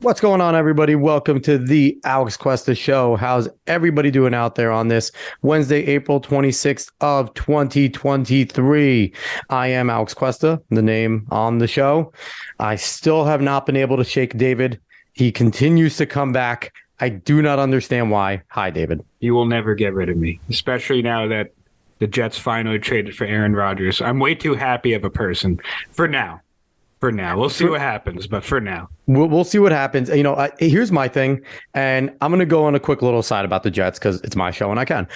What's going on, everybody? Welcome to the Alex Cuesta Show. How's everybody doing out there on this Wednesday, April 26th of 2023? I am Alex Cuesta, the name on the show. I still have not been able to shake David. He continues to come back. I do not understand why. Hi, David. You will never get rid of me, especially now that the Jets finally traded for Aaron Rodgers. I'm way too happy of a person for now. We'll see what happens, but for now. We'll see what happens. You know, here's my thing, and I'm going to go on a quick little side about the Jets because it's my show and I can.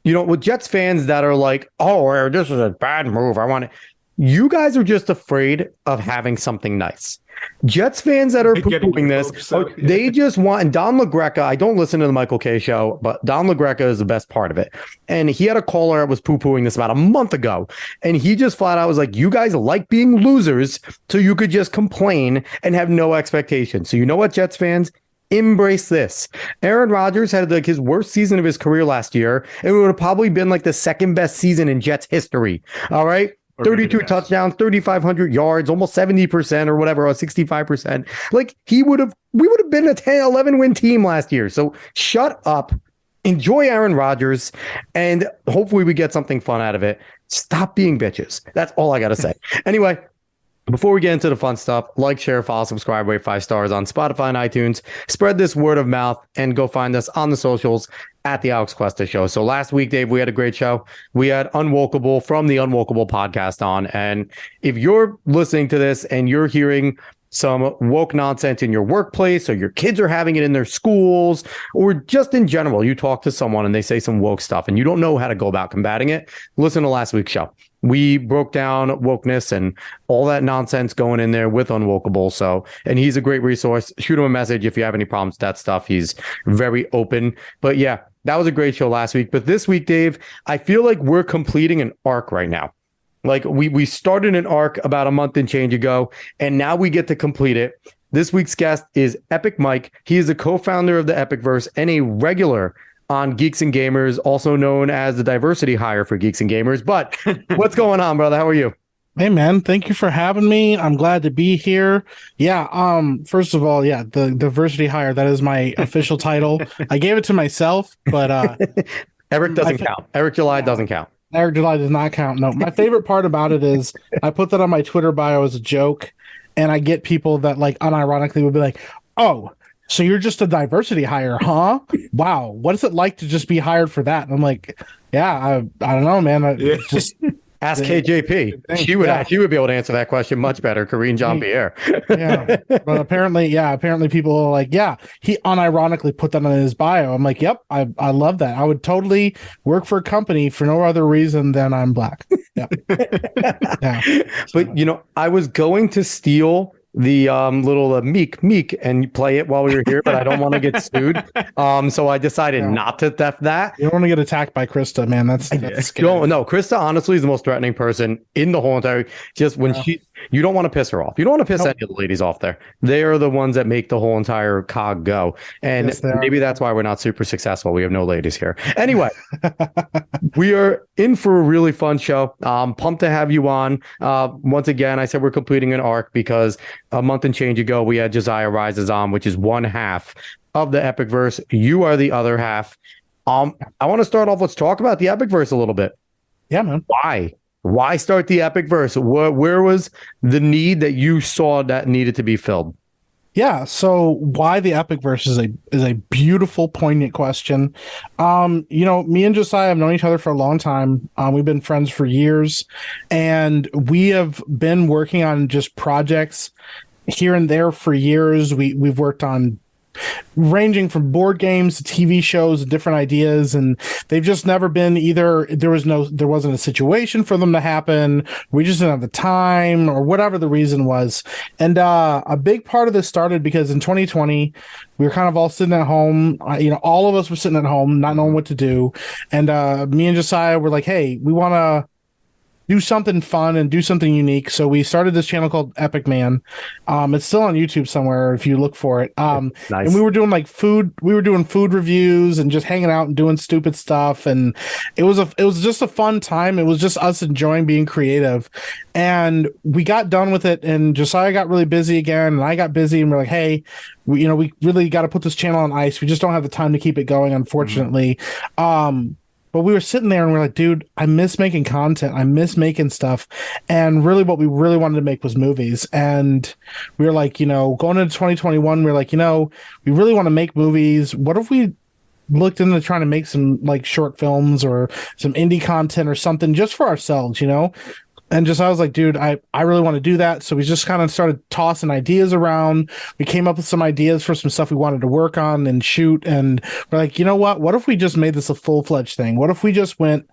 With Jets fans that are like, oh, this is a bad move. I want it. You guys are just afraid of having something nice. Jets fans that are poo-pooing this, they just want, and Don LaGreca, I don't listen to the Michael K show, but Don LaGreca is the best part of it. And he had a caller that was poo-pooing this about a month ago. And he just flat out was like, you guys like being losers, so you could just complain and have no expectations. So you know what, Jets fans? Embrace this. Aaron Rodgers had like his worst season of his career last year. And it would have probably been like the second best season in Jets history. All right. 32 touchdowns, 3,500 yards, almost 70% or whatever, or 65%. Like we would have been a 10, 11 win team last year. So shut up, enjoy Aaron Rodgers, and hopefully we get something fun out of it. Stop being bitches. That's all I got to say. Anyway, before we get into the fun stuff, like, share, follow, subscribe, rate 5 stars on Spotify and iTunes. Spread this word of mouth and go find us on the socials at the Alex Cuesta Show. So last week, Dave, we had a great show. We had Unwokeable from the Unwokeable podcast on. And if you're listening to this and you're hearing some woke nonsense in your workplace, or your kids are having it in their schools, or just in general, you talk to someone and they say some woke stuff and you don't know how to go about combating it, listen to last week's show. We broke down wokeness and all that nonsense going in there with Unwokeable. So, and he's a great resource. Shoot him a message if you have any problems with that stuff. He's very open. But yeah, that was a great show last week. But this week, Dave, I feel like we're completing an arc right now. Like we started an arc about a month and change ago, and now we get to complete it. This week's guest is Epic Mike. He is a co-founder of the EpicVerse and a regular on Geeks and Gamers, also known as the diversity hire for Geeks and Gamers. But what's going on, brother? How are you? Hey, man. Thank you for having me. I'm glad to be here. Yeah. First of all, yeah, the diversity hire, that is my official title. I gave it to myself, but Eric doesn't count. Eric July doesn't count. Eric July does not count. No, my favorite part about it is I put that on my Twitter bio as a joke, and I get people that like unironically would be like, oh, so you're just a diversity hire, huh? Wow. What is it like to just be hired for that? And I'm like, yeah, I don't know, man. It's just ask KJP. She would be able to answer that question much better. Corinne Jean-Pierre. Yeah. But apparently people are like, yeah, he unironically put that on his bio. I'm like, yep, I love that. I would totally work for a company for no other reason than I'm black. Yeah. Yeah. But I was going to steal the little meek and play it while we were here, but I don't want to get sued. So I decided not to theft that. You don't want to get attacked by Krista, man. That's scary. No, Krista honestly is the most threatening person in the whole entire. Just when you don't want to piss her off. You don't want to piss any of the ladies off there. They are the ones that make the whole entire cog go. And maybe that's why we're not super successful. We have no ladies here. Anyway, we are in for a really fun show. Pumped to have you on. Once again, I said we're completing an arc because a month and change ago, we had Josiah Rises on, which is one half of the EpicVerse. You are the other half. I want to start off. Let's talk about the EpicVerse a little bit. Yeah, man. Why start the EpicVerse? Where was the need that you saw that needed to be filled? Yeah, so why the EpicVerse is a beautiful, poignant question. Me and Josiah have known each other for a long time. We've been friends for years, and we have been working on just projects here and there for years. We've worked on ranging from board games to TV shows, different ideas, and they've just never been either. There wasn't a situation for them to happen. We just didn't have the time, or whatever the reason was. And a big part of this started because in 2020, we were kind of all sitting at home. All of us were sitting at home, not knowing what to do. And me and Josiah were like, "Hey, we want to do something fun and do something unique. So we started this channel called Epic Man. It's still on YouTube somewhere if you look for it. Nice. And we were doing like food reviews and just hanging out and doing stupid stuff. And it was just a fun time. It was just us enjoying being creative. And we got done with it, and Josiah got really busy again, and I got busy, and we're like, hey, we really got to put this channel on ice. We just don't have the time to keep it going, unfortunately. But we were sitting there and we're like, dude, I miss making content. I miss making stuff. And really what we really wanted to make was movies. And we were like, going into 2021, we were like, we really want to make movies. What if we looked into trying to make some like short films or some indie content or something just for ourselves, And I was like, dude, I really want to do that. So we just kind of started tossing ideas around. We came up with some ideas for some stuff we wanted to work on and shoot. And we're like, you know what? What if we just made this a full-fledged thing? What if we just went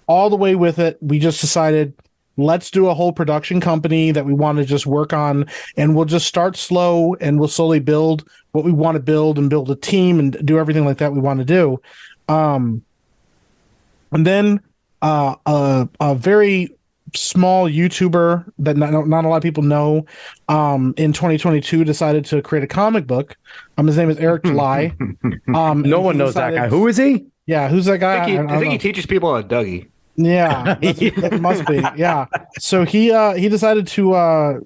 all the way with it? We just decided, let's do a whole production company that we want to just work on. And we'll just start slow and we'll slowly build what we want to build and build a team and do everything like that we want to do. And then a very small YouTuber that not a lot of people know in 2022 decided to create a comic book. His name is Eric July. No one knows that guy. Who is he? Yeah, who's that guy? I think he teaches people how to Dougie. Yeah, it must be. Yeah. So he decided to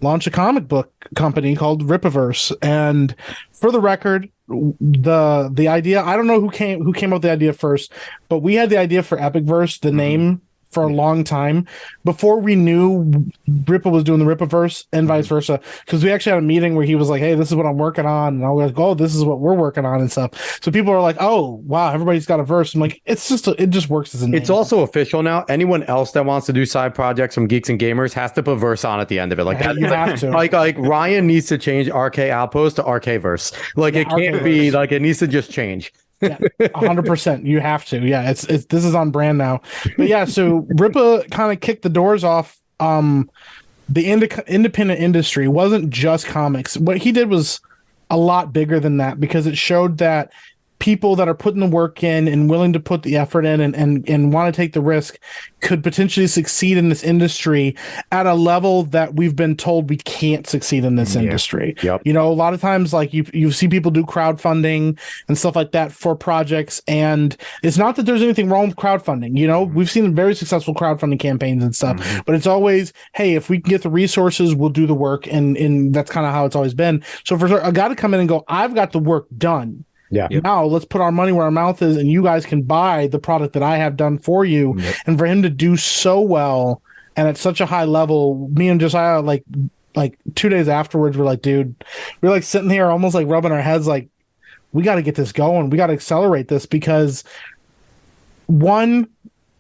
launch a comic book company called EpicVerse. And for the record, the idea, I don't know who came up with the idea first, but we had the idea for EpicVerse, the name, for a long time before we knew Rippa was doing the Rippaverse and vice versa. Because we actually had a meeting where he was like, hey, this is what I'm working on. And I was like, oh, this is what we're working on and stuff. So people are like, oh, wow, everybody's got a verse. I'm like, it just works as a name. It's also official now. Anyone else that wants to do side projects from Geeks and Gamers has to put verse on at the end of it. Like that. You have to. Like Ryan needs to change RK Outpost to RK-verse. Like it can't be like, it needs to just change. Yeah, 100%. You have to. Yeah, it's this is on brand now. But yeah, so Rippa kind of kicked the doors off the independent industry. It wasn't just comics. What he did was a lot bigger than that, because it showed that people that are putting the work in and willing to put the effort in and want to take the risk could potentially succeed in this industry at a level that we've been told we can't succeed in this industry. Yep. A lot of times, like you see people do crowdfunding and stuff like that for projects, and it's not that there's anything wrong with crowdfunding. We've seen very successful crowdfunding campaigns and stuff, but it's always, hey, if we can get the resources, we'll do the work, and that's kind of how it's always been. So for a guy to come in and go, I've got the work done. Yeah. Now let's put our money where our mouth is, and you guys can buy the product that I have done for you. Yep. And for him to do so well and at such a high level, me and Josiah, like 2 days afterwards, we're like, dude, we're like sitting here almost like rubbing our heads, like, we got to get this going. We got to accelerate this, because one,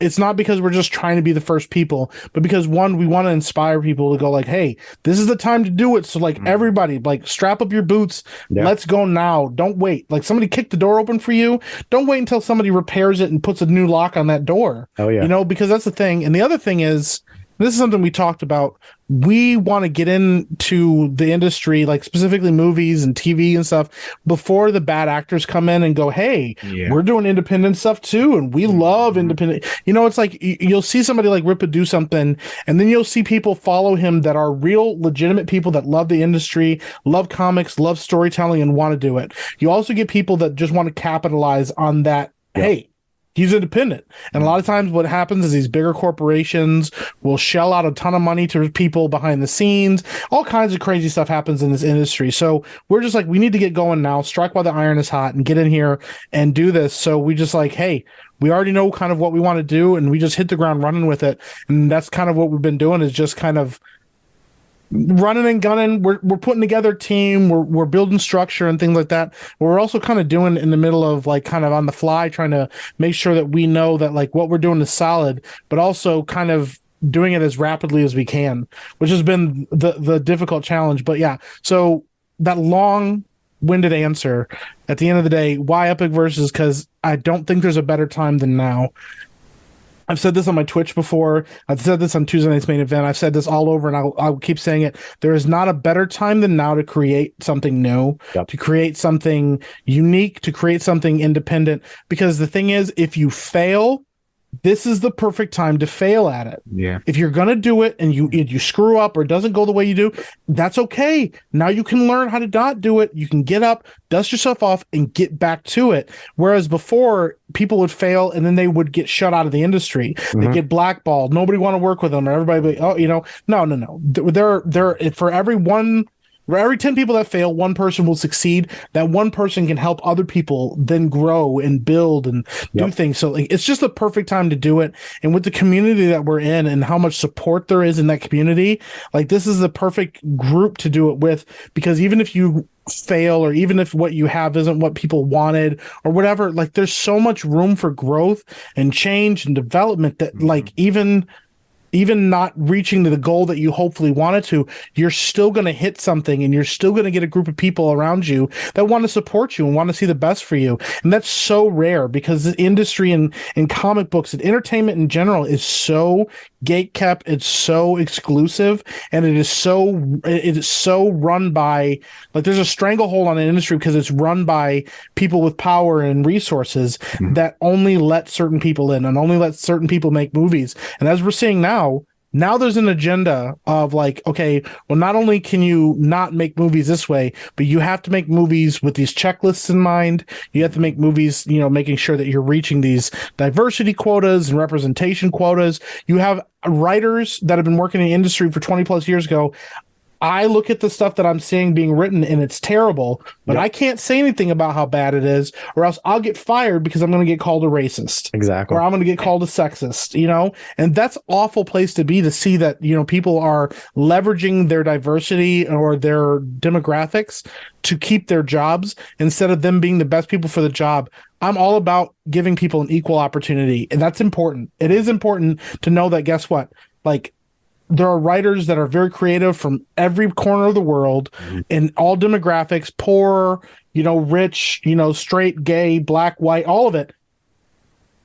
it's not because we're just trying to be the first people, but because one, we want to inspire people to go like, hey, this is the time to do it. So like everybody, like, strap up your boots. Yeah. Let's go now. Don't wait. Like, somebody kicked the door open for you. Don't wait until somebody repairs it and puts a new lock on that door. Oh yeah. Because that's the thing. And the other thing is, this is something we talked about. We want to get into the industry, like specifically movies and TV and stuff, before the bad actors come in and go, hey, we're doing independent stuff too, and we love independent. It's like you'll see somebody like Rippa do something, and then you'll see people follow him that are real, legitimate people that love the industry, love comics, love storytelling, and want to do it. You also get people that just want to capitalize on that. Yep. Hey, he's independent. And a lot of times what happens is these bigger corporations will shell out a ton of money to people behind the scenes. All kinds of crazy stuff happens in this industry. So we're just like, we need to get going now, strike while the iron is hot, and get in here and do this. So we just like, hey, we already know kind of what we want to do, and we just hit the ground running with it. And that's kind of what we've been doing, is just kind of running and gunning. We're putting together a team. We're building structure and things like that. We're also kind of doing in the middle of like kind of on the fly, trying to make sure that we know that like what we're doing is solid, but also kind of doing it as rapidly as we can, which has been the difficult challenge. But yeah, so that long-winded answer at the end of the day, why EpicVerse is because I don't think there's a better time than now. I've said this on my Twitch before. I've said this on Tuesday Night's Main Event. I've said this all over, and I'll keep saying it. There is not a better time than now to create something new, to create something unique, to create something independent. Because the thing is, if you fail, this is the perfect time to fail at it. Yeah. If you're going to do it and you screw up or it doesn't go the way you do, that's okay. Now you can learn how to not do it. You can get up, dust yourself off, and get back to it. Whereas before, people would fail and then they would get shut out of the industry. They get blackballed. Nobody want to work with them, or everybody be, oh, no. They're for every 10 people that fail, one person will succeed. That one person can help other people then grow and build and do things. So like, it's just the perfect time to do it. And with the community that we're in and how much support there is in that community, like this is the perfect group to do it with, because even if you fail or even if what you have isn't what people wanted or whatever, like there's so much room for growth and change and development that like even not reaching to the goal that you hopefully wanted to, you're still going to hit something and you're still going to get a group of people around you that want to support you and want to see the best for you. And that's so rare because the industry and in comic books and entertainment in general is so gatekept, it's so exclusive, and it is so run by, like, there's a stranglehold on an industry because it's run by people with power and resources that only let certain people in and only let certain people make movies. And as we're seeing now there's an agenda of like, okay, well, not only can you not make movies this way, but you have to make movies with these checklists in mind. You have to make movies, making sure that you're reaching these diversity quotas and representation quotas. You have writers that have been working in the industry for 20 plus years go, I look at the stuff that I'm seeing being written and it's terrible, but I can't say anything about how bad it is, or else I'll get fired because I'm going to get called a racist. Exactly. Or I'm going to get called a sexist, and that's an awful place to be, to see that, people are leveraging their diversity or their demographics to keep their jobs instead of them being the best people for the job. I'm all about giving people an equal opportunity, and that's important. It is important to know that, guess what? Like, there are writers that are very creative from every corner of the world in all demographics, poor, rich, straight, gay, black, white, all of it.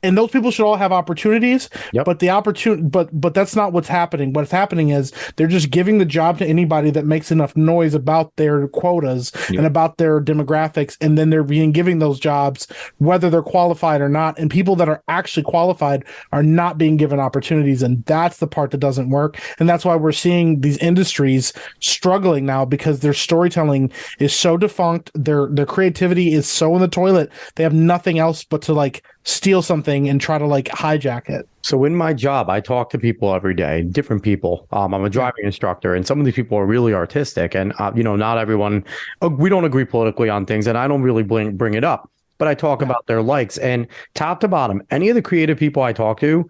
And those people should all have opportunities, but but that's not what's happening. What's happening is they're just giving the job to anybody that makes enough noise about their quotas and about their demographics, and then they're being giving those jobs whether they're qualified or not. And people that are actually qualified are not being given opportunities, and that's the part that doesn't work. And that's why we're seeing these industries struggling now, because their storytelling is so defunct, their creativity is so in the toilet. They have nothing else but to like steal something and try to like hijack it. So in my job, I talk to people every day, different people. I'm a driving instructor, and some of these people are really artistic, and not everyone, we don't agree politically on things, and I don't really bring it up, but I talk about their likes, and top to bottom, any of the creative people I talk to,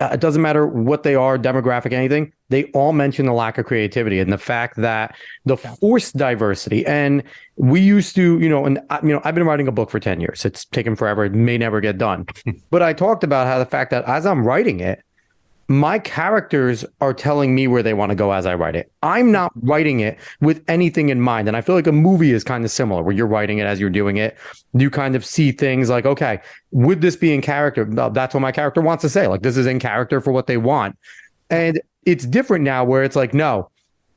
it doesn't matter what they are, demographic, anything, they all mention the lack of creativity and the fact that the forced diversity. And we used to, I've been writing a book for 10 years. It's taken forever. It may never get done. But I talked about how the fact that as I'm writing it, my characters are telling me where they want to go as I write it. I'm not writing it with anything in mind. And I feel like a movie is kind of similar, where you're writing it as you're doing it. You kind of see things like, okay, would this be in character? No, that's what my character wants to say. Like, this is in character for what they want. And it's different now, where it's like, no,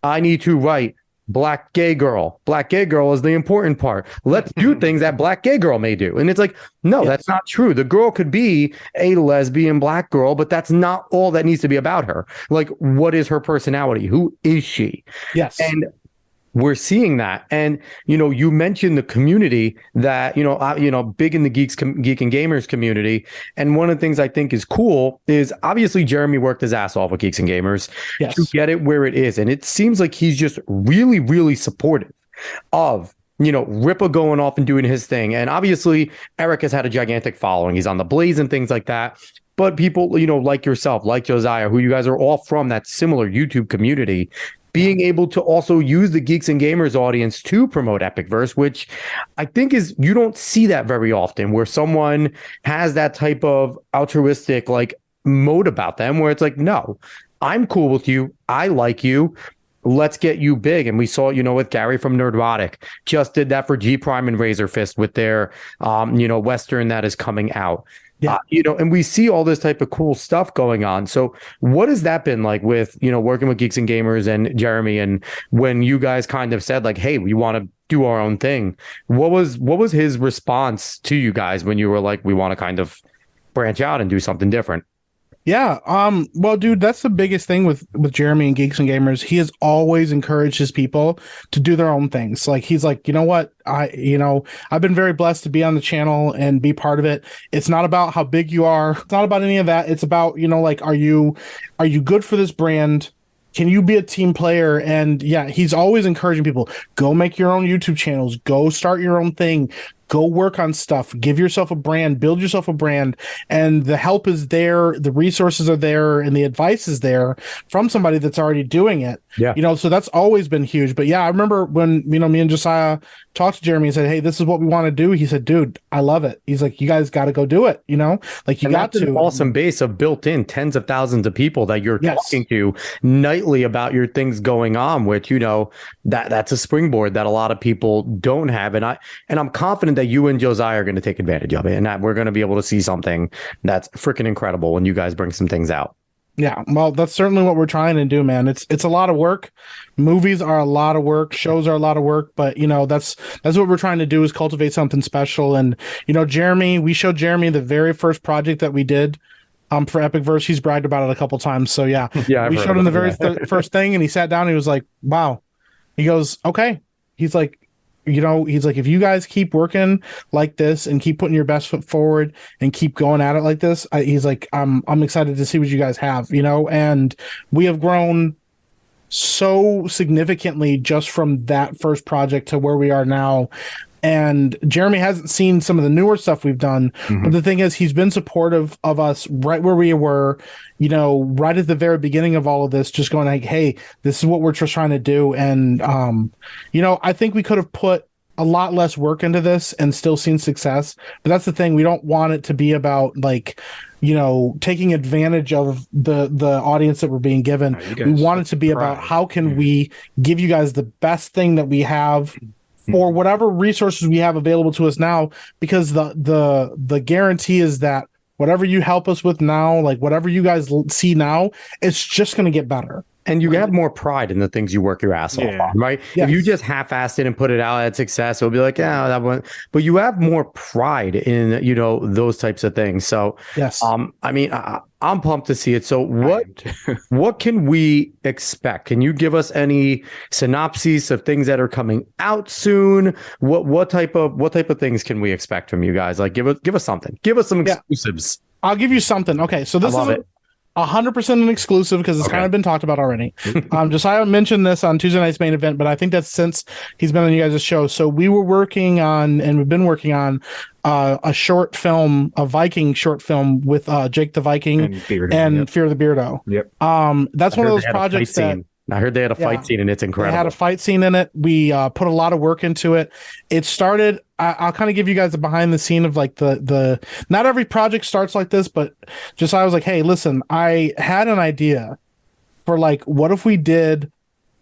I need to write black gay girl. Black gay girl is the important part. Let's do things that black gay girl may do. And it's like, no, that's not true. The girl could be a lesbian black girl, but that's not all that needs to be about her. Like, what is her personality? Who is she? Yes. And we're seeing that. And, you mentioned the community that, big in the geek and gamers community. And one of the things I think is cool is, obviously Jeremy worked his ass off with Geeks and Gamers to get it where it is. And it seems like he's just really, really supportive of, Rippa going off and doing his thing. And obviously Eric has had a gigantic following. He's on the Blaze and things like that. But people, like yourself, like Josiah, who you guys are all from that similar YouTube community, being able to also use the Geeks and Gamers audience to promote EpicVerse, which I think is, you don't see that very often, where someone has that type of altruistic like mode about them, where it's like, no, I'm cool with you. I like you. Let's get you big. And we saw, with Gary from Nerdrotic, just did that for G Prime and Razor Fist with their, Western that is coming out. Yeah. And we see all this type of cool stuff going on. So what has that been like with, working with Geeks and Gamers and Jeremy, and when you guys kind of said like, hey, we want to do our own thing? What was his response to you guys when you were like, we want to kind of branch out and do something different. Yeah. Well, dude, that's the biggest thing with Jeremy and Geeks and Gamers. He has always encouraged his people to do their own things. Like he's like, you know what? I've been very blessed to be on the channel and be part of it. It's not about how big you are. It's not about any of that. It's about, like, are you good for this brand? Can you be a team player? And yeah, he's always encouraging people, go make your own YouTube channels, go start your own thing, go work on stuff, give yourself a brand, build yourself a brand. And the help is there, the resources are there, and the advice is there from somebody that's already doing it. Yeah. So that's always been huge. But yeah, I remember when, me and Josiah talked to Jeremy and said, hey, this is what we want to do. He said, dude, I love it. He's like, you guys got to go do it. Like you got to. An awesome base of built in tens of thousands of people that you're talking to nightly about your things going on, which, that's a springboard that a lot of people don't have. And I'm confident that you and Josiah are going to take advantage of it, and that we're going to be able to see something that's freaking incredible when you guys bring some things out. Yeah, well, that's certainly what we're trying to do, man. It's a lot of work. Movies are a lot of work. Shows are a lot of work. But that's what we're trying to do, is cultivate something special. And Jeremy, we showed Jeremy the very first project that we did for EpicVerse. He's bragged about it a couple times. So yeah, we showed him the very first thing, and he sat down and he was like, "Wow." He goes, "Okay." He's like, if you guys keep working like this and keep putting your best foot forward and keep going at it like this, he's like, I'm excited to see what you guys have, and we have grown so significantly just from that first project to where we are now. And Jeremy hasn't seen some of the newer stuff we've done, but the thing is, he's been supportive of us right where we were, right at the very beginning of all of this, just going like, hey, this is what we're just trying to do. And, I think we could have put a lot less work into this and still seen success. But that's the thing. We don't want it to be about taking advantage of the audience that we're being given. We want it to be about how can we give you guys the best thing that we have, or whatever resources we have available to us now, because the guarantee is that whatever you help us with now, like whatever you guys see now, it's just going to get better. And you have more pride in the things you work your ass off on, right? Yes. If you just half-assed it and put it out at success, it'll be like, yeah, that one. But you have more pride in, those types of things. So, yes. I'm pumped to see it. So what can we expect? Can you give us any synopses of things that are coming out soon? What type of things can we expect from you guys? Like give us something. Give us some exclusives. I'll give you something. Okay, so this is 100% an exclusive because it's kind of been talked about already. Josiah mentioned this on Tuesday night's main event, but I think that's since he's been on you guys' show. So we were working on, and we've been working on a short film, a Viking short film with Jake the Viking and Fear the Beardo. Yep. That's one of those projects that I heard they had a fight scene, and it's incredible. They had a fight scene in it. We put a lot of work into it. It started. I'll kind of give you guys a behind the scene of like the. Not every project starts like this, but just I was like, hey, listen, I had an idea for like, what if we did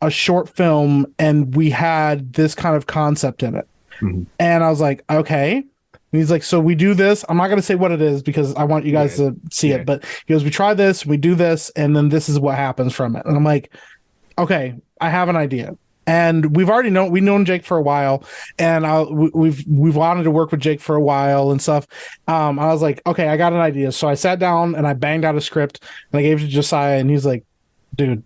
a short film and we had this kind of concept in it, and I was like, okay. And he's like, so we do this. I'm not going to say what it is because I want you guys to see it. But he goes, we try this, we do this, and then this is what happens from it. And I'm like, okay, I have an idea. And we've known Jake for a while, and we've wanted to work with Jake for a while and stuff. I was like, okay, I got an idea. So I sat down and I banged out a script and I gave it to Josiah, and he's like, dude,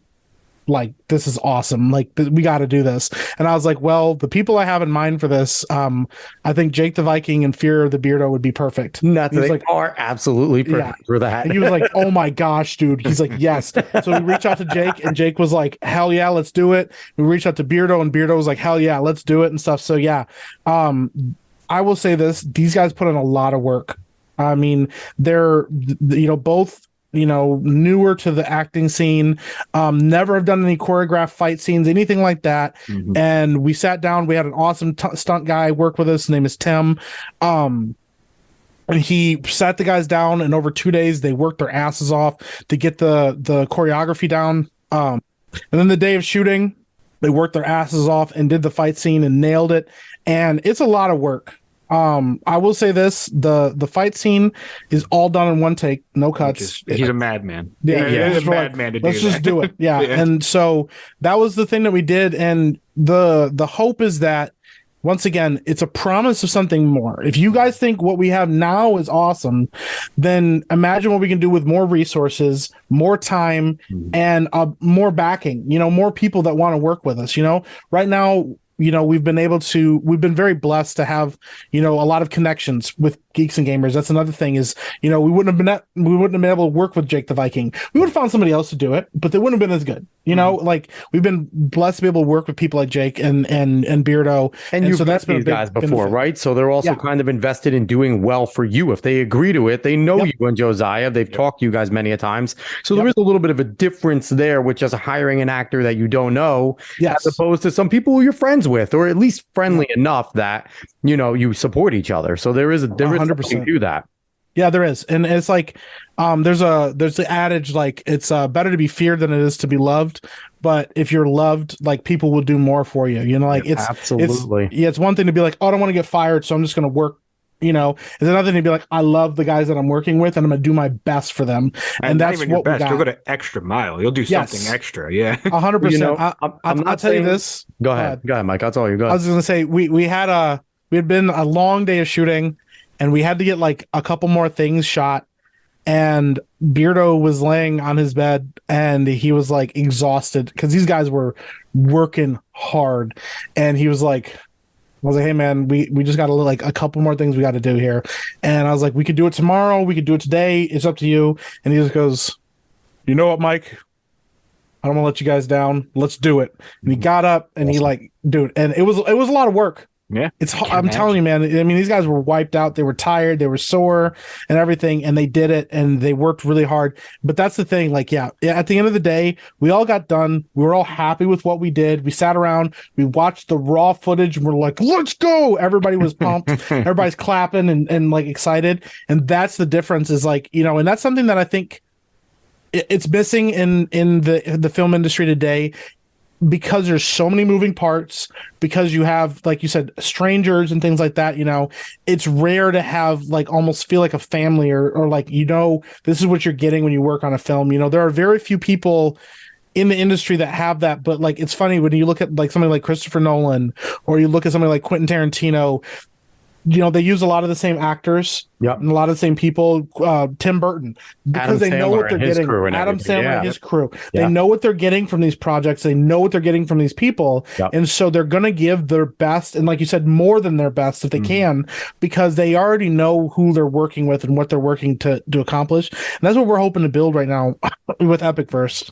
like, this is awesome. Like, we got to do this. And I was like, well, the people I have in mind for this, I think Jake the Viking and Fear the Beardo would be perfect. They are absolutely perfect for that. And he was like, oh my gosh, dude. He's like, yes. So we reached out to Jake, and Jake was like, hell yeah, let's do it. We reached out to Beardo, and Beardo was like, hell yeah, let's do it and stuff. So yeah, I will say this. These guys put in a lot of work. I mean, they're, both newer to the acting scene, never have done any choreographed fight scenes, anything like that. And we sat down, we had an awesome stunt guy work with us. His name is Tim. And he sat the guys down, and over 2 days, they worked their asses off to get the choreography down. And then the day of shooting, they worked their asses off and did the fight scene and nailed it. And it's a lot of work. I will say this: the fight scene is all done in one take, no cuts. He's a madman. Yeah, he's a madman to do that. Let's just do it. Yeah. And so that was the thing that we did, and the hope is that once again, it's a promise of something more. If you guys think what we have now is awesome, then imagine what we can do with more resources, more time, and more backing, more people that want to work with us. Right now, we've been very blessed to have, a lot of connections with geeks and gamers. That's another thing is, we wouldn't have been able to work with Jake the Viking. We would have found somebody else to do it, but they wouldn't have been as good. Like we've been blessed to be able to work with people like Jake and Beardo. And you've met these guys before, right? So they're also kind of invested in doing well for you. If they agree to it, they know you and Josiah. They've talked to you guys many a times. So there is a little bit of a difference there with just hiring an actor that you don't know, as opposed to some people who you're friends with, or at least friendly enough that, you support each other. So there is a difference 100% to that. Yeah, there is. And it's like, there's the adage, like it's better to be feared than it is to be loved. But if you're loved, like people will do more for you, it's absolutely. It's one thing to be like, oh, I don't want to get fired, so I'm just going to work. It's another thing to be like, I love the guys that I'm working with, and I'm going to do my best for them. And that's what your best. You'll go to extra mile. You'll do something extra. Yeah, 100%. I'll tell you this. Go ahead, Mike. I'll tell you. Go ahead. I was going to say we had been a long day of shooting, and we had to get like a couple more things shot. And Beardo was laying on his bed, and he was like exhausted because these guys were working hard, and he was like. I was like, hey, man, we just got a couple more things we got to do here. And I was like, we could do it tomorrow. We could do it today. It's up to you. And he just goes, you know what, Mike? I don't want to let you guys down. Let's do it. And he got up and he dude, and it was a lot of work. Yeah, I'm telling you, man. I mean, these guys were wiped out. They were tired. They were sore and everything, and they did it, and they worked really hard. But that's the thing. Like, at the end of the day, we all got done. We were all happy with what we did. We sat around. We watched the raw footage, and we're like, "Let's go!" Everybody was pumped. Everybody's clapping and like excited. And that's the difference. Is like, and that's something that I think it's missing in the film industry today. Because there's so many moving parts, because you have, like you said, strangers and things like that, it's rare to have like almost feel like a family or like, this is what you're getting when you work on a film. There are very few people in the industry that have that, but like, it's funny when you look at like somebody like Christopher Nolan, or you look at somebody like Quentin Tarantino, they use a lot of the same actors and a lot of the same people. Tim Burton, because they know what they're getting. Adam Sandler and his crew. They know what they're getting from these projects. They know what they're getting from these people. And so they're going to give their best. And like you said, more than their best if they can, because they already know who they're working with and what they're working to accomplish. And that's what we're hoping to build right now with EpicVerse.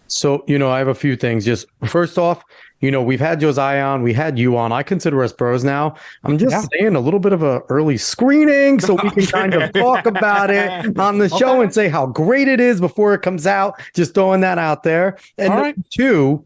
So, I have a few things. Just first off, we've had Josiah on, we had you on. I consider us bros now. I'm just saying a little bit of a early screening so we can kind of talk about it on the show and say how great it is before it comes out. Just throwing that out there. And two,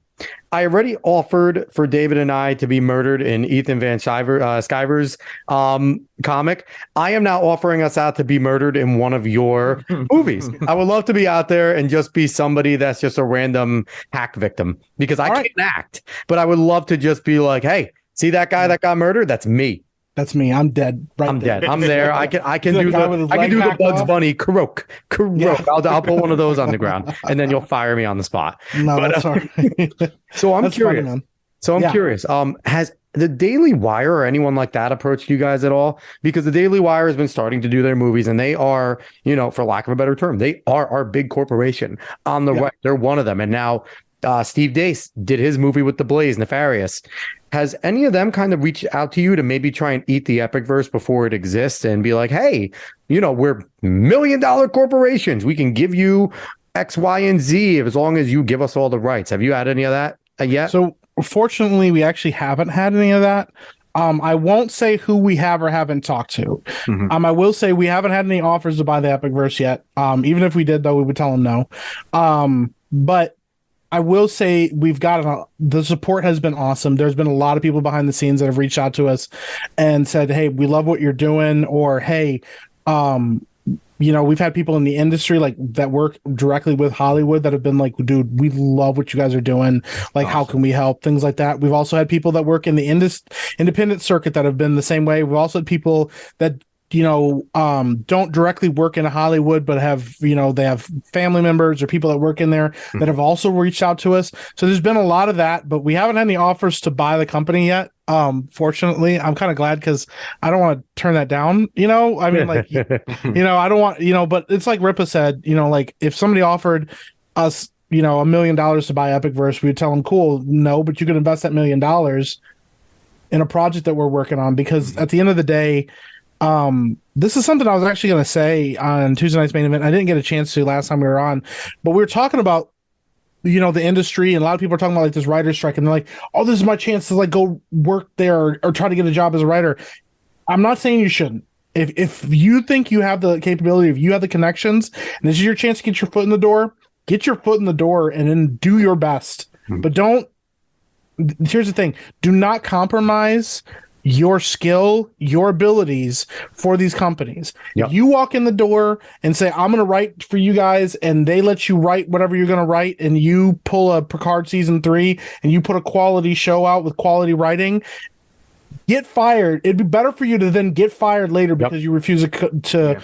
I already offered for David and I to be murdered in Ethan Van Sciver's comic. I am now offering us out to be murdered in one of your movies. I would love to be out there and just be somebody that's just a random hack victim, because I can't act, but I would love to just be like, hey, see that guy that got murdered? That's me. That's me. I'm dead. I'm dead. I'm there. I can do the Bugs Bunny croak. Yeah. I'll put one of those on the ground, and then you'll fire me on the spot. No, that's sorry. So I'm curious. I'm curious. Has the Daily Wire or anyone like that approached you guys at all? Because the Daily Wire has been starting to do their movies, and they are, for lack of a better term, they are our big corporation on the right. They're one of them, and now Steve Dace did his movie with The Blaze, Nefarious. Has any of them kind of reached out to you to maybe try and eat the EpicVerse before it exists and be like, hey, we're $1 million corporations. We can give you X, Y, and Z as long as you give us all the rights. Have you had any of that yet? So fortunately, we actually haven't had any of that. I won't say who we have or haven't talked to. I will say we haven't had any offers to buy the EpicVerse yet. Even if we did, though, we would tell them no. But I will say we've got the support has been awesome. There's been a lot of people behind the scenes that have reached out to us and said, hey, we love what you're doing. Or, hey, we've had people in the industry like that work directly with Hollywood that have been like, dude, we love what you guys are doing. Like, awesome. How can we help? Things like that. We've also had people that work in the independent circuit that have been the same way. We've also had people that don't directly work in Hollywood, but have, they have family members or people that work in there that have also reached out to us. So there's been a lot of that, but we haven't had any offers to buy the company yet. Fortunately, I'm kind of glad because I don't want to turn that down. I mean, like, I don't want, but it's like Ripa said, like if somebody offered us, $1 million to buy EpicVerse, we would tell them, cool, no, but you could invest that $1 million in a project that we're working on, because at the end of the day, this is something I was actually going to say on Tuesday night's main event. I didn't get a chance to last time we were on, but we were talking about, the industry, and a lot of people are talking about like this writer's strike, and they're like, oh, this is my chance to like go work there or try to get a job as a writer. I'm not saying you shouldn't. If you think you have the capability, if you have the connections, and this is your chance to get your foot in the door, get your foot in the door and then do your best. But here's the thing, do not compromise your skill, your abilities for these companies. Yep. If you walk in the door and say, I'm going to write for you guys, and they let you write whatever you're going to write, and you pull a Picard season 3 and you put a quality show out with quality writing, get fired. It'd be better for you to then get fired later because you refuse to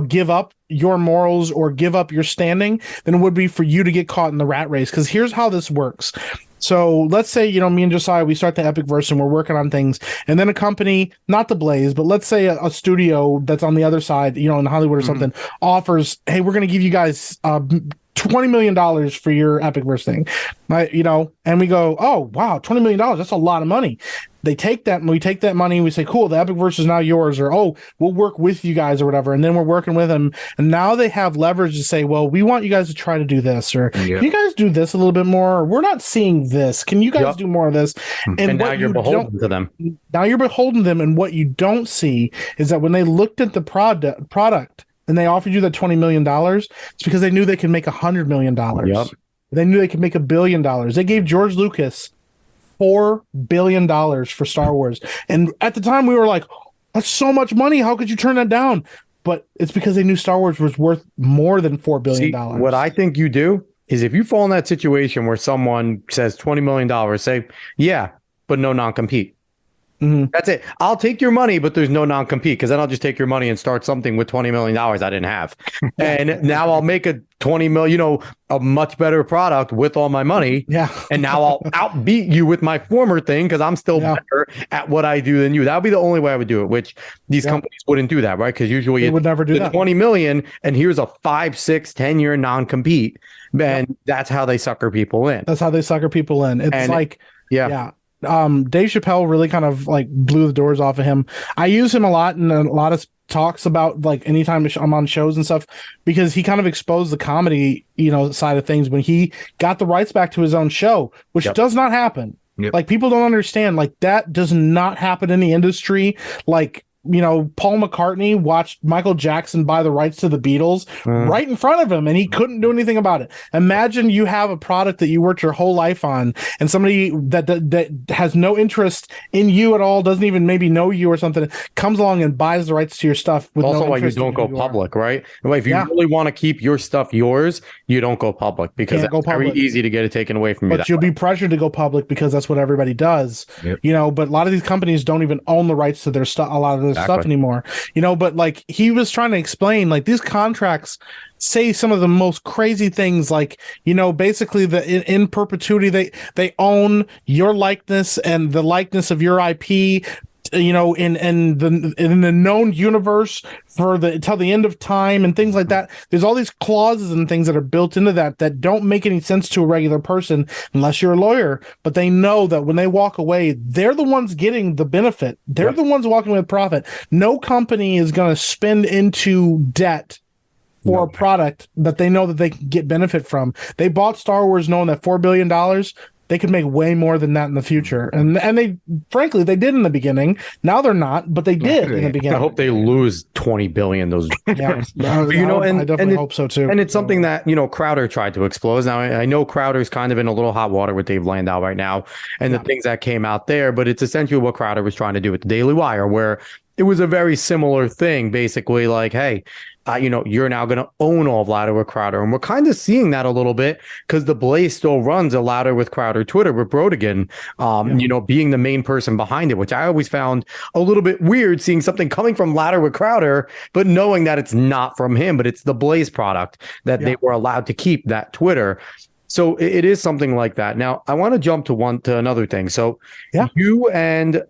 give up your morals or give up your standing than it would be for you to get caught in the rat race. Because here's how this works. So let's say, me and Josiah, we start the EpicVerse and we're working on things, and then a company, not the Blaze, but let's say a studio that's on the other side, in Hollywood or something, offers, hey, we're going to give you guys $20 million for your EpicVerse thing. And we go, oh, wow, $20 million, that's a lot of money. They take that, and we take that money, and we say, cool, the EpicVerse is now yours, or, oh, we'll work with you guys or whatever. And then we're working with them, and now they have leverage to say, well, we want you guys to try to do this, or can you guys do this a little bit more? Or, we're not seeing this. Can you guys do more of this? And now you're beholden to them. Now you're beholden to them, and what you don't see is that when they looked at the product and they offered you that $20 million, it's because they knew they could make $100 million. Yep. They knew they could make $1 billion. They gave George Lucas $4 billion for Star Wars. And at the time we were like, that's so much money. How could you turn that down? But it's because they knew Star Wars was worth more than $4 billion. See, what I think you do is, if you fall in that situation where someone says $20 million, say, yeah, but no non-compete. That's it. I'll take your money, but there's no non-compete, because then I'll just take your money and start something with $20 million I didn't have. And now I'll make a 20 million, a much better product with all my money. Yeah. And now I'll outbeat you with my former thing, because I'm still better at what I do than you. That would be the only way I would do it, which these companies wouldn't do that, right? Because usually they would never do that. 20 million, and here's a 5, 6, 10-year non-compete. And that's how they sucker people in. It's like, yeah. Dave Chappelle really kind of like blew the doors off of him. I use him a lot in a lot of talks about, like, anytime I'm on shows and stuff, because he kind of exposed the comedy, side of things when he got the rights back to his own show, which does not happen. Like, people don't understand, like, that does not happen in the industry. Like, Paul McCartney watched Michael Jackson buy the rights to the Beatles right in front of him, and he couldn't do anything about it. Imagine you have a product that you worked your whole life on, and somebody that has no interest in you at all, doesn't even maybe know you or something, comes along and buys the rights to your stuff. With also, no why you interest don't in go who you public, right? If you really want to keep your stuff yours, you don't go public, because it's very easy to get it taken away from you. But you'll be pressured to go public because that's what everybody does. But a lot of these companies don't even own the rights to their stuff, a lot of their stuff anymore. But like, he was trying to explain, like, these contracts say some of the most crazy things, like, basically in perpetuity they own your likeness and the likeness of your IP, in the known universe for till the end of time and things like that. There's all these clauses and things that are built into that don't make any sense to a regular person unless you're a lawyer. But they know that when they walk away, they're the ones getting the benefit. They're the ones walking with profit. No company is going to spend into debt for a product that they know that they can get benefit from. They bought Star Wars knowing that $4 billion, they could make way more than that in the future. And they, frankly, they did in the beginning. Now they're not, but they did in the beginning. I hope they lose 20 billion. Those, I definitely hope so too. And it's something that, Crowder tried to expose. Now, I know Crowder's kind of in a little hot water with Dave Landau right now, and the things that came out there, but it's essentially what Crowder was trying to do with the Daily Wire, where it was a very similar thing, basically, like, hey, you're now going to own all of Louder with Crowder. And we're kind of seeing that a little bit because the Blaze still runs a Louder with Crowder Twitter with Brodigan, being the main person behind it, which I always found a little bit weird, seeing something coming from Louder with Crowder, but knowing that it's not from him, but it's the Blaze product that they were allowed to keep that Twitter. So it is something like that. Now, I want to jump to another thing. So you and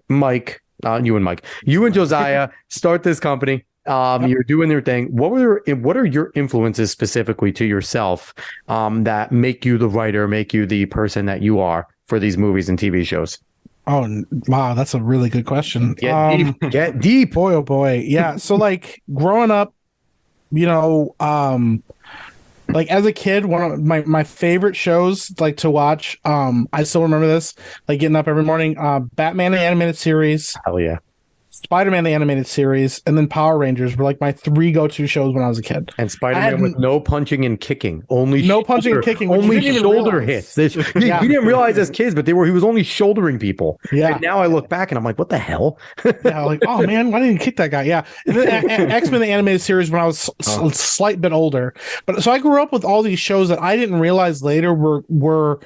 Josiah start this company. You're doing your thing. What are your influences specifically to yourself that make you the writer, make you the person that you are for these movies and TV shows? Oh, wow. That's a really good question. Get deep. Boy, oh boy. Yeah. So like growing up, like as a kid, one of my favorite shows like to watch, I still remember this, like getting up every morning, Batman the animated series. Hell yeah. Spider-Man the animated series, and then Power Rangers were like my 3 go-to shows when I was a kid. And Spider-Man with no punching and kicking, only kicking, only shoulder hits. We didn't realize as kids, but he was only shouldering people. Yeah. And now I look back and I'm like, what the hell? Like, oh man, why didn't you kick that guy? Yeah. And then X-Men the animated series when I was a slight bit older. But so I grew up with all these shows that I didn't realize later were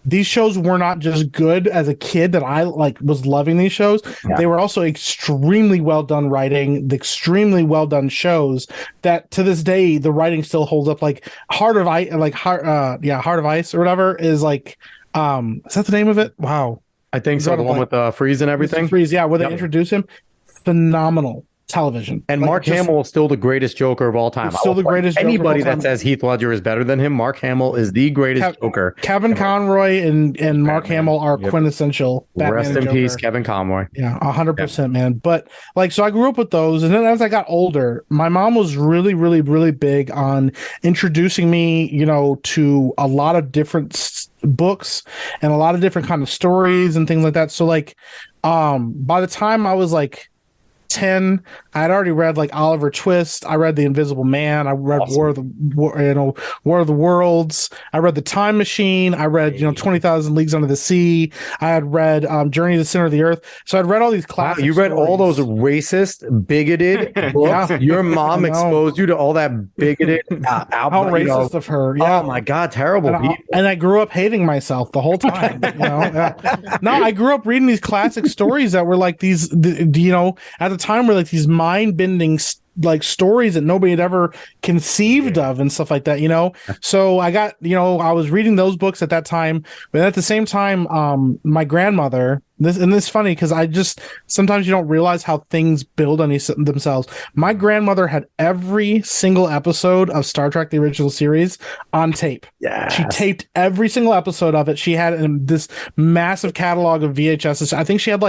these shows were not just good as a kid that I was loving these shows. Yeah. They were also extremely well done writing, extremely well done shows that to this day the writing still holds up. Like Heart of Ice or whatever is like is that the name of it? Wow. I think so. The one with Freeze and everything. Freeze, yeah, where they introduce him. Phenomenal television. And Mark Hamill is still the greatest Joker of all time. Still the greatest Joker anybody that says Heath Ledger is better than him, Mark Hamill is the greatest Joker. Kevin Conroy and Mark Hamill are quintessential Batman. Rest in peace, Kevin Conroy. Yeah, 100%, man. But so I grew up with those, and then as I got older, my mom was really, really, really big on introducing me, to a lot of different books and a lot of different kind of stories and things like that. So by the time I was 10, I had already read Oliver Twist. I read The Invisible Man. I read War of the Worlds. I read The Time Machine. I read 20,000 Leagues Under the Sea. I had read Journey to the Center of the Earth. So I'd read all these classic. Wow, you read all those racist, bigoted books. Your mom exposed you to all that bigoted. How racist of her! Yeah. Oh my God, terrible people. And I grew up hating myself the whole time. No, I grew up reading these classic stories that were like these. At the time were these mind-bending stories that nobody had ever conceived of and stuff like that, So I got, I was reading those books at that time, but at the same time, my grandmother, this is funny because sometimes you don't realize how things build on themselves. My grandmother had every single episode of Star Trek, the original series, on tape. Yeah. She taped every single episode of it. She had this massive catalog of VHSs. I think she had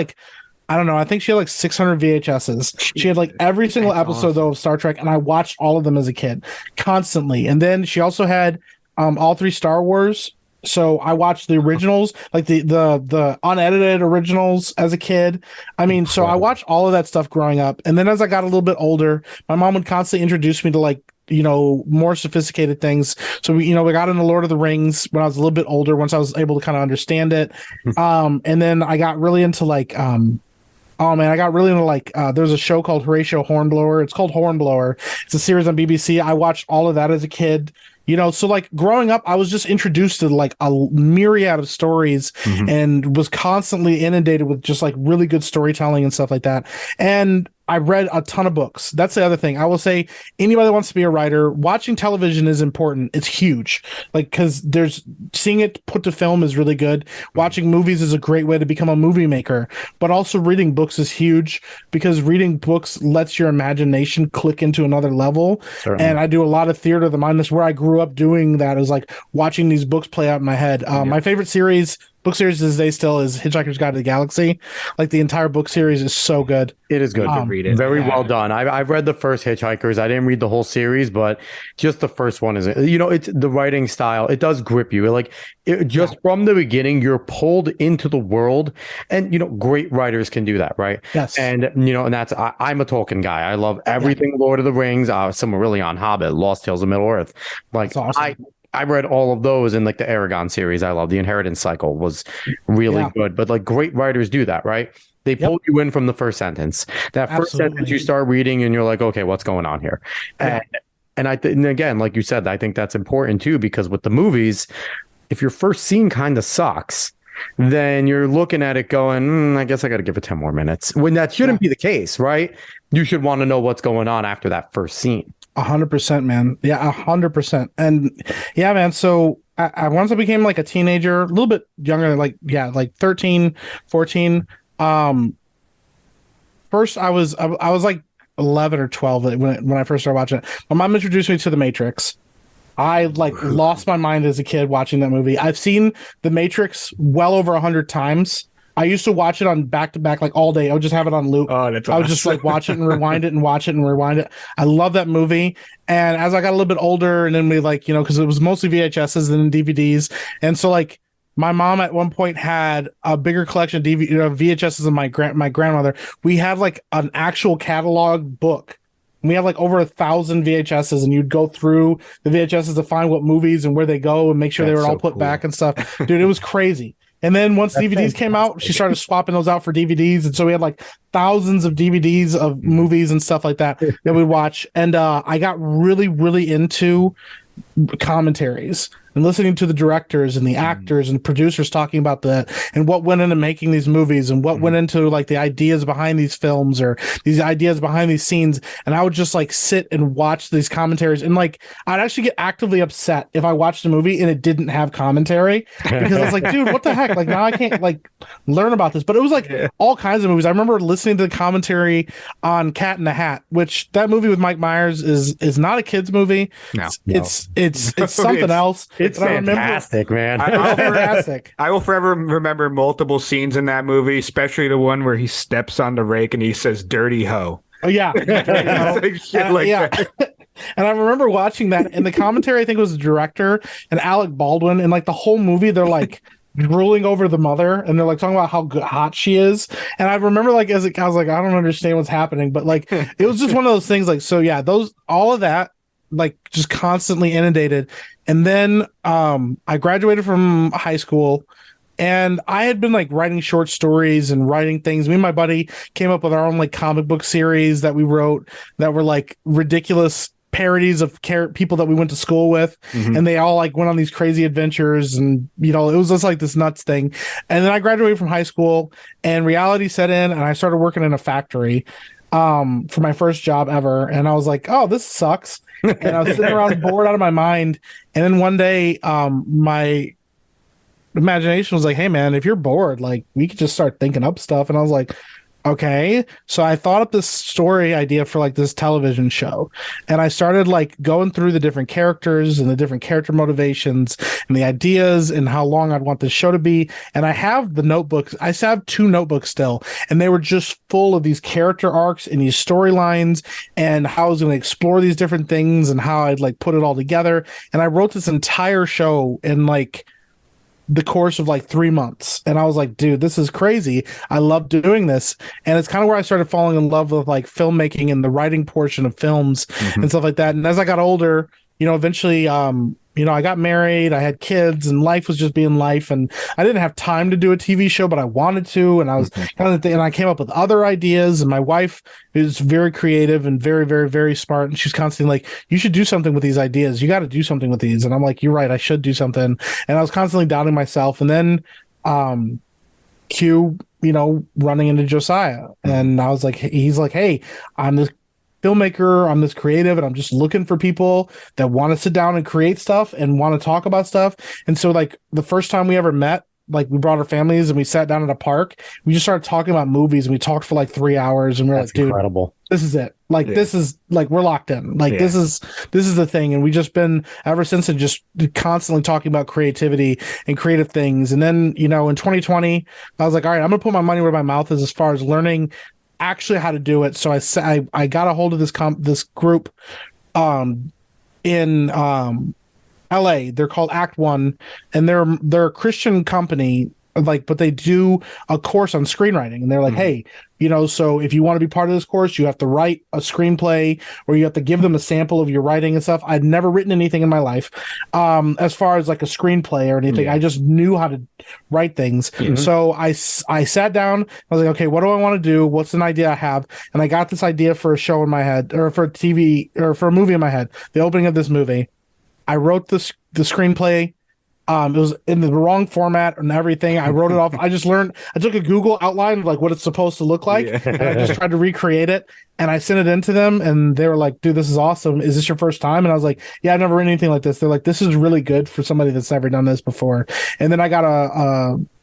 I think she had 600 VHSs. She had every single episode though of Star Trek, and I watched all of them as a kid constantly. And then she also had all 3 Star Wars. So I watched the originals, the unedited originals as a kid. I mean, so I watched all of that stuff growing up. And then as I got a little bit older, my mom would constantly introduce me to more sophisticated things. So we got into Lord of the Rings when I was a little bit older, once I was able to kind of understand it. And then I got really into there's a show called Horatio Hornblower. It's called Hornblower. It's a series on BBC. I watched all of that as a kid. So growing up, I was just introduced to a myriad of stories and was constantly inundated with just really good storytelling and stuff like that. And I read a ton of books. That's the other thing. I will say anybody that wants to be a writer, watching television is important. It's huge. Because seeing it put to film is really good. Watching movies is a great way to become a movie maker. But also reading books is huge because reading books lets your imagination click into another level. Certainly. And I do a lot of theater of the mind. That's where I grew up doing that, is watching these books play out in my head. My favorite book series to this day still is Hitchhiker's Guide to the Galaxy. The entire book series is so good. It is good to read it. Very well done. I've read the first Hitchhikers. I didn't read the whole series, but just the first one is, it's the writing style. It does grip you. From the beginning, you're pulled into the world, and great writers can do that, right? Yes. And and that's I'm a Tolkien guy. I love everything Lord of the Rings. Some are really on Hobbit, Lost Tales of Middle Earth. That's awesome. I read all of those in the Aragon series. I love the Inheritance Cycle was really good, but great writers do that, right? They Yep. pull you in from the first sentence. That first sentence Absolutely. you start reading and you're like, okay, what's going on here? Yeah. And and again, like you said, I think that's important too, because with the movies, if your first scene kind of sucks, then you're looking at it going, I guess I got to give it 10 more minutes. When that shouldn't be the case, right? You should want to know what's going on after that first scene. 100%, man. Yeah, 100%. And yeah, man. So once I became like a teenager, a little bit younger, like 13, 14. First I was like 11 or 12 when I first started watching it. My mom introduced me to The Matrix. I like lost my mind as a kid watching that movie. I've seen The Matrix well over 100 times. I used to watch it on back to back, like all day. I would just have it on loop. Oh, that's I would just like watch it and rewind it and watch it and rewind it. I love that movie. And as I got a little bit older, and then we like, because it was mostly VHSs than DVDs. And so like my mom at one point had a bigger collection of VHSs than my grandmother. We had like an actual catalog book. We have like over 1,000 VHSs, and you'd go through the VHSs to find what movies and where they go and make sure they were all put back and stuff. Dude, it was crazy. And then once DVDs came out, she started swapping those out for DVDs. And so we had like thousands of DVDs of movies and stuff like that we'd watch. And I got really, really into commentaries and listening to the directors and the actors and producers talking about that and what went into making these movies and what went into like the ideas behind these films or these ideas behind these scenes. And I would just like sit and watch these commentaries, and like I'd actually get actively upset if I watched a movie and it didn't have commentary, because I was like, dude, what the heck? Like now I can't like learn about this. But it was like all kinds of movies. I remember listening to the commentary on Cat in the Hat, which that movie with Mike Myers is not a kid's movie. No. It's something else. It's fantastic, man. Fantastic. I will forever remember multiple scenes in that movie, especially the one where he steps on the rake and he says "dirty hoe." Oh yeah. Like shit like that. And I remember watching that, and the commentary, I think it was the director and Alec Baldwin, and like the whole movie, they're like drooling over the mother, and they're like talking about how hot she is. And I remember like I was like, I don't understand what's happening, but like it was just one of those things. Like, so yeah, all of that like just constantly inundated. And then I graduated from high school, and I had been like writing short stories and writing things. Me and my buddy came up with our own like comic book series that we wrote that were like ridiculous parodies of people that we went to school with. And they all like went on these crazy adventures, and it was just like this nuts thing. And then I graduated from high school, and reality set in, and I started working in a factory for my first job ever. And I was like, oh, this sucks. And I was sitting around bored out of my mind. And then one day, my imagination was like, hey man, if you're bored, like we could just start thinking up stuff. And I was like, okay. So I thought up this story idea for like this television show, and I started like going through the different characters and the different character motivations and the ideas and how long I'd want this show to be. And I have the notebooks. I have 2 notebooks still, and they were just full of these character arcs and these storylines and how I was going to explore these different things and how I'd like put it all together. And I wrote this entire show in like the course of like 3 months. And I was like, dude, this is crazy. I love doing this. And it's kind of where I started falling in love with like filmmaking and the writing portion of films and stuff like that. And as I got older, eventually, I got married, I had kids, and life was just being life. And I didn't have time to do a TV show, but I wanted to. And I was and I came up with other ideas. And my wife is very creative and very, very, very smart. And she's constantly like, you should do something with these ideas. You got to do something with these. And I'm like, you're right, I should do something. And I was constantly doubting myself. And then, Q, running into Josiah. And I was like, he's like, hey, I'm this filmmaker, I'm this creative, and I'm just looking for people that want to sit down and create stuff and want to talk about stuff. And so like the first time we ever met, like we brought our families and we sat down at a park, we just started talking about movies, and we talked for like 3 hours, and we're like, dude, incredible. This is it. Like this is like we're locked in. Like this is the thing. And we just been ever since, and just constantly talking about creativity and creative things. And then, in 2020, I was like, all right, I'm gonna put my money where my mouth is as far as learning actually how to do it. So I got a hold of this group in LA. They're called Act One, and they're a Christian company but they do a course on screenwriting, and they're like, hey, so if you want to be part of this course, you have to write a screenplay, or you have to give them a sample of your writing and stuff. I'd never written anything in my life, as far as like a screenplay or anything. I just knew how to write things. So I sat down. I was like, okay, what do I want to do? What's an idea I have? And I got this idea for a show in my head, or for a TV, or for a movie in my head. The opening of this movie. I wrote the screenplay. It was in the wrong format and everything. I wrote it off. I took a Google outline of like what it's supposed to look like, and I just tried to recreate it. And I sent it in to them, and they were like, dude, this is awesome. Is this your first time? And I was like, yeah, I've never written anything like this. They're like, this is really good for somebody that's never done this before. And then I got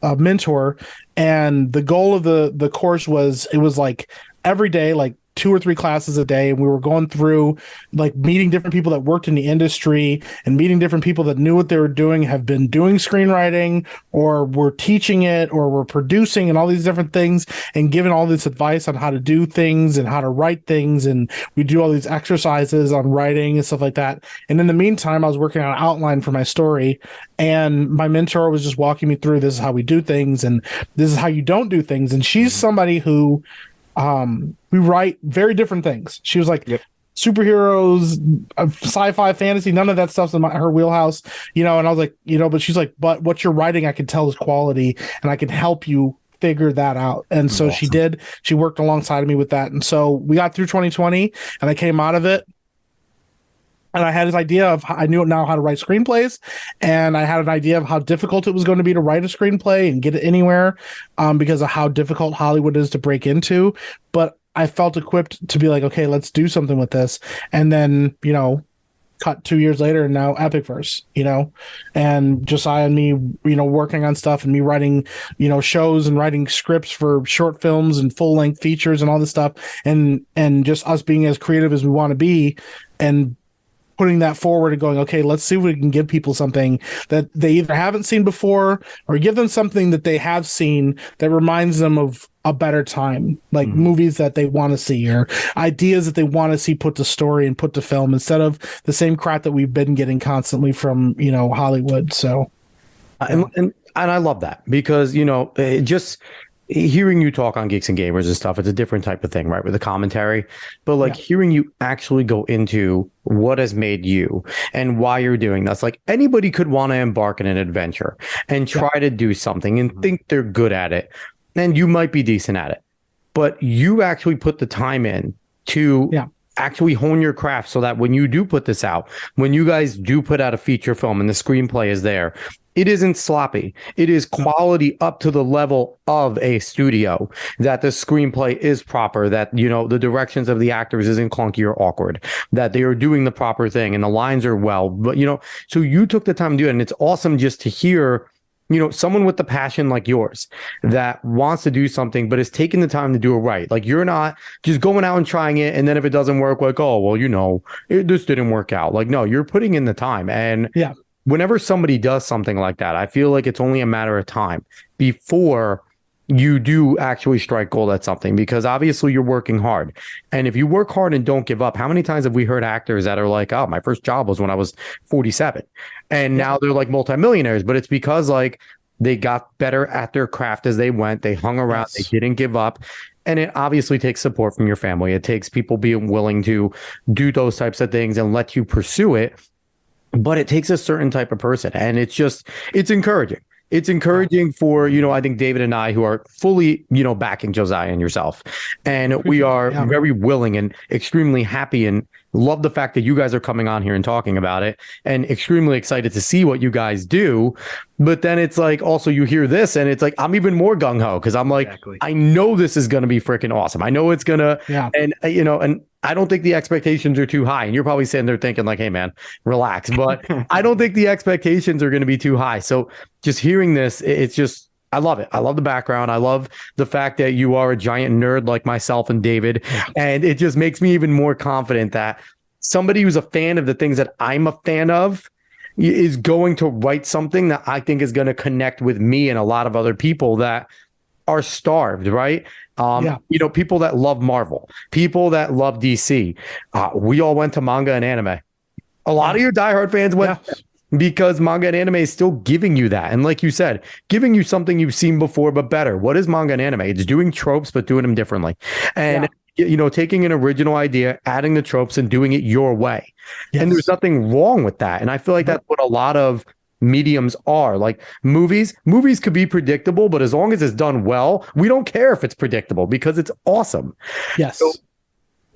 a mentor, and the goal of the course was, it was like every day, like 2 or 3 classes a day, and we were going through like meeting different people that worked in the industry and meeting different people that knew what they were doing, have been doing screenwriting, or were teaching it, or were producing, and all these different things, and giving all this advice on how to do things and how to write things. And we do all these exercises on writing and stuff like that. And in the meantime, I was working on an outline for my story, and my mentor was just walking me through, this is how we do things, and this is how you don't do things. And she's somebody who we write very different things. She was like, superheroes, sci-fi, fantasy, none of that stuff's in her wheelhouse, and I was like, but she's like, but what you're writing, I can tell is quality, and I can help you figure that out. And so she did. She worked alongside of me with that. And so we got through 2020, and I came out of it, and I had this idea of, I knew now how to write screenplays, and I had an idea of how difficult it was going to be to write a screenplay and get it anywhere, because of how difficult Hollywood is to break into. But I felt equipped to be like, okay, let's do something with this. And then, cut 2 years later, and now EpicVerse, and Josiah and me, working on stuff, and me writing, shows and writing scripts for short films and full length features and all this stuff. And just us being as creative as we want to be, and putting that forward and going, okay, let's see if we can give people something that they either haven't seen before, or give them something that they have seen that reminds them of a better time, like movies that they want to see, or ideas that they want to see put to story and put to film, instead of the same crap that we've been getting constantly from, Hollywood. So, and I love that, because, just hearing you talk on Geeks and Gamers and stuff, it's a different type of thing, right? With the commentary, but like hearing you actually go into what has made you and why you're doing this. Like, anybody could want to embark in an adventure and try to do something and think they're good at it, and you might be decent at it, but you actually put the time in to actually hone your craft, so that when you do put this out, when you guys do put out a feature film and the screenplay is there, it isn't sloppy. It is quality up to the level of a studio, that the screenplay is proper, that, the directions of the actors isn't clunky or awkward, that they are doing the proper thing and the lines are well. But, so you took the time to do it. And it's awesome just to hear, someone with the passion like yours that wants to do something, but is taking the time to do it right. Like, you're not just going out and trying it, and then if it doesn't work, like, oh, well, this didn't work out. Like, no, you're putting in the time. And whenever somebody does something like that, I feel like it's only a matter of time before you do actually strike gold at something, because obviously you're working hard. And if you work hard and don't give up, how many times have we heard actors that are like, oh, my first job was when I was 47, and now they're like multimillionaires? But it's because like they got better at their craft as they went. They hung around. They didn't give up. And it obviously takes support from your family. It takes people being willing to do those types of things and let you pursue it. But it takes a certain type of person, and it's encouraging. It's encouraging for, I think David and I, who are fully, backing Josiah and yourself. And we are very willing and extremely happy, and love the fact that you guys are coming on here and talking about it, and extremely excited to see what you guys do. But then it's like, also you hear this and it's like, I'm even more gung-ho, because I'm like, I know this is going to be freaking awesome. I know it's going to, and and I don't think the expectations are too high. And you're probably sitting there thinking like, hey man, relax. But I don't think the expectations are going to be too high. So just hearing this, it's just, I love it. I love the background. I love the fact that you are a giant nerd like myself and David. And it just makes me even more confident that somebody who's a fan of the things that I'm a fan of is going to write something that I think is going to connect with me and a lot of other people that are starved, right? People that love Marvel, people that love DC. We all went to manga and anime. A lot of your diehard fans went. because manga and anime is still giving you that. And like you said, giving you something you've seen before, but better. What is manga and anime? It's doing tropes, but doing them differently. And, taking an original idea, adding the tropes and doing it your way. Yes. And there's nothing wrong with that. And I feel like that's what a lot of mediums are. Like movies could be predictable, but as long as it's done well, we don't care if it's predictable because it's awesome. Yes. So,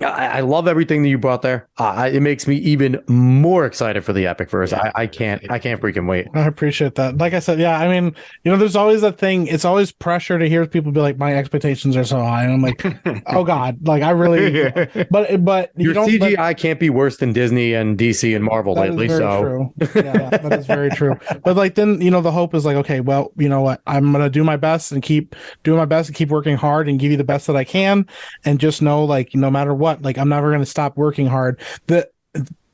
I love everything that you brought there. It makes me even more excited for the EpicVerse. Yeah. I can't freaking wait. I appreciate that. Like I said, yeah, I mean, there's always that thing. It's always pressure to hear people be like, my expectations are so high. And I'm like, oh God, like I really, but your CGI can't be worse than Disney and DC and Marvel lately. So true. Yeah, that is very true. But like, then, the hope is like, okay, well, you know what? I'm going to do my best and keep doing my best and keep working hard and give you the best that I can. And just know, like, no matter what, like I'm never going to stop working hard.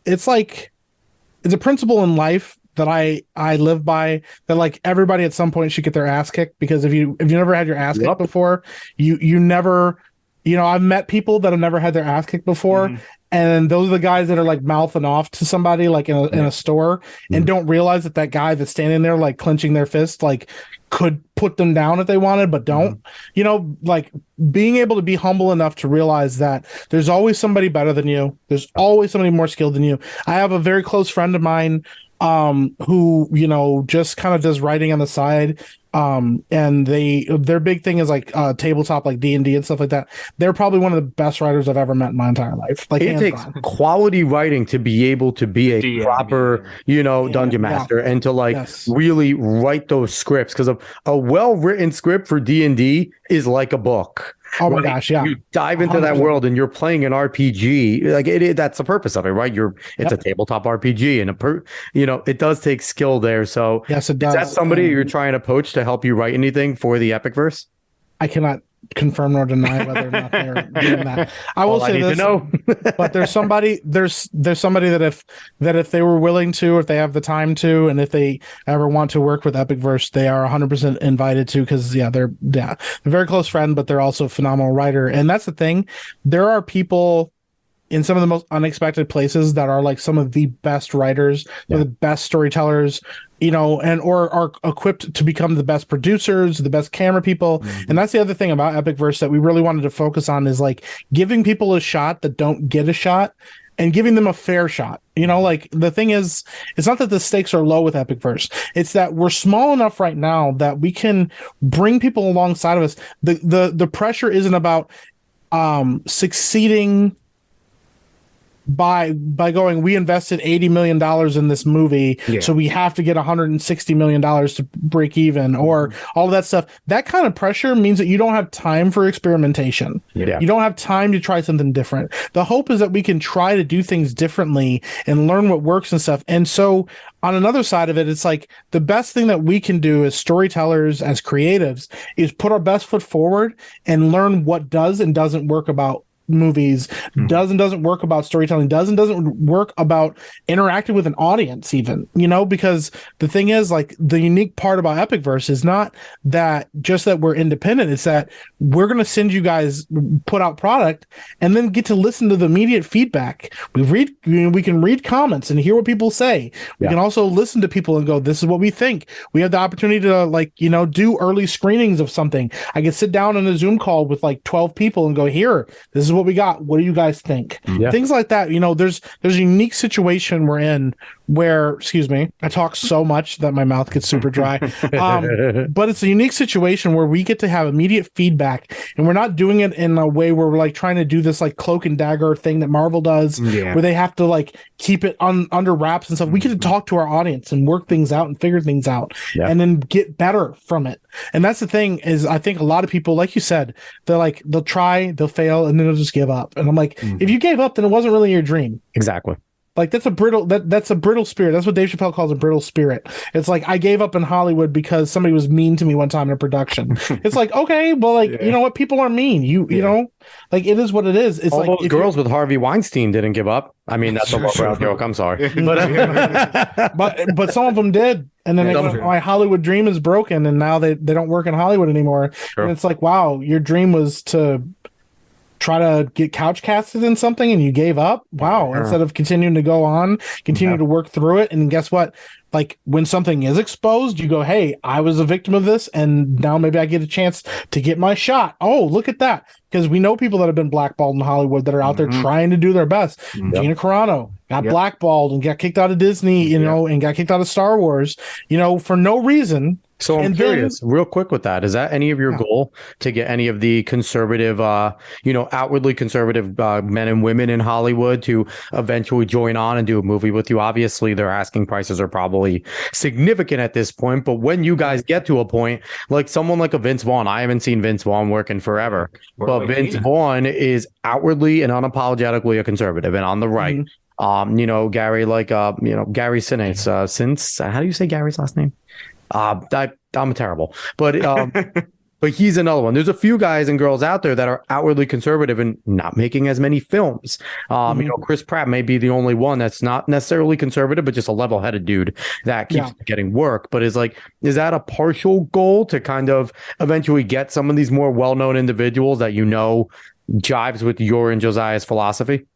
It's a principle in life that I live by, that like everybody at some point should get their ass kicked, because if you never had your ass kicked before, you never, I've met people that have never had their ass kicked before. And those are the guys that are like mouthing off to somebody like in a store and don't realize that guy that's standing there like clenching their fist like could put them down if they wanted, but don't. Like being able to be humble enough to realize that there's always somebody better than you. There's always somebody more skilled than you. I have a very close friend of mine who just kind of does writing on the side, and their big thing is like tabletop, like D&D and stuff like that. They're probably one of the best writers I've ever met in my entire life. Like it takes quality writing to be able to be a proper dungeon master and to really write those scripts, because a well-written script for D&D is like a book. Oh my gosh, yeah. You dive into 100%. That world and you're playing an RPG. Like that's the purpose of it, right? It's a tabletop RPG, and it does take skill there. So yes, it does. Is that somebody you're trying to poach to help you write anything for the EpicVerse? I cannot confirm nor deny whether or not they're doing that. I will say this, but there's somebody that if they were willing to, if they have the time to, and if they ever want to work with EpicVerse, they are 100% invited to, because they're a very close friend, but they're also a phenomenal writer. And that's the thing. There are people in some of the most unexpected places that are like some of the best writers, the best storytellers, or are equipped to become the best producers, the best camera people. And that's the other thing about EpicVerse that we really wanted to focus on, is like giving people a shot that don't get a shot and giving them a fair shot. Like the thing is, it's not that the stakes are low with EpicVerse. It's that we're small enough right now that we can bring people alongside of us. The pressure isn't about succeeding by going, we invested $80 million in this movie, so we have to get $160 million to break even, or all of that stuff. That kind of pressure means that you don't have time for experimentation. You don't have time to try something different. The hope is that we can try to do things differently and learn what works and stuff. And so on another side of it, it's like the best thing that we can do as storytellers, as creatives, is put our best foot forward and learn what does and doesn't work about movies, doesn't work about storytelling, doesn't work about interacting with an audience even, because the thing is, like, the unique part about EpicVerse is not that just that we're independent, it's that we're going to send you guys, put out product, and then get to listen to the immediate feedback. We can read comments and hear what people say. We can also listen to people and go, this is what we think. We have the opportunity to do early screenings of something. I can sit down in a Zoom call with like 12 people and go, here, this is what we got. What do you guys think? Things like that. There's a unique situation we're in where, excuse me, I talk so much that my mouth gets super dry. But it's a unique situation where we get to have immediate feedback, and we're not doing it in a way where we're like trying to do this like cloak and dagger thing that Marvel does, where they have to like keep it under wraps and stuff. We get to talk to our audience and work things out and figure things out, and then get better from it. And that's the thing, is I think a lot of people, like you said, they'll try, they'll fail, and then they'll just give up. And I'm like, if you gave up, then it wasn't really your dream. Exactly. Like that's a brittle spirit. That's what Dave Chappelle calls a brittle spirit. It's like, I gave up in Hollywood because somebody was mean to me one time in a production. It's like, okay, well, like, you know what? People are mean. You know, like, it is what it is. It's all like those girls with Harvey Weinstein didn't give up. I mean, that's a low-brow joke. I'm sorry, but some of them did. And then my Hollywood dream is broken, and now they don't work in Hollywood anymore. Sure. And it's like, wow, your dream was to try to get couch casted in something and you gave up? Wow. Yeah. Instead of continuing to go on, continue to work through it. And guess what? Like when something is exposed, you go, hey, I was a victim of this, and now maybe I get a chance to get my shot. Oh, look at that. Because we know people that have been blackballed in Hollywood that are out there trying to do their best. Gina Carano got blackballed and got kicked out of Disney, you know, and got kicked out of Star Wars, you know, for no reason. So I'm curious, real quick with that. Is that any of your goal to get any of the conservative, you know, outwardly conservative men and women in Hollywood to eventually join on and do a movie with you? Obviously, their asking prices are probably significant at this point. But when you guys get to a point, like someone like a Vince Vaughn, I haven't seen Vince Vaughn work in forever, but Vince Vaughn is outwardly and unapologetically a conservative and on the right. You know, Gary, like, you know, Gary Sinise, how do you say Gary's last name? I'm terrible, but but he's another one. There's a few guys and girls out there that are outwardly conservative and not making as many films. You know, Chris Pratt may be the only one that's not necessarily conservative, but just a level-headed dude that keeps getting work. But is that a partial goal to kind of eventually get some of these more well-known individuals that you know jives with your and Josiah's philosophy?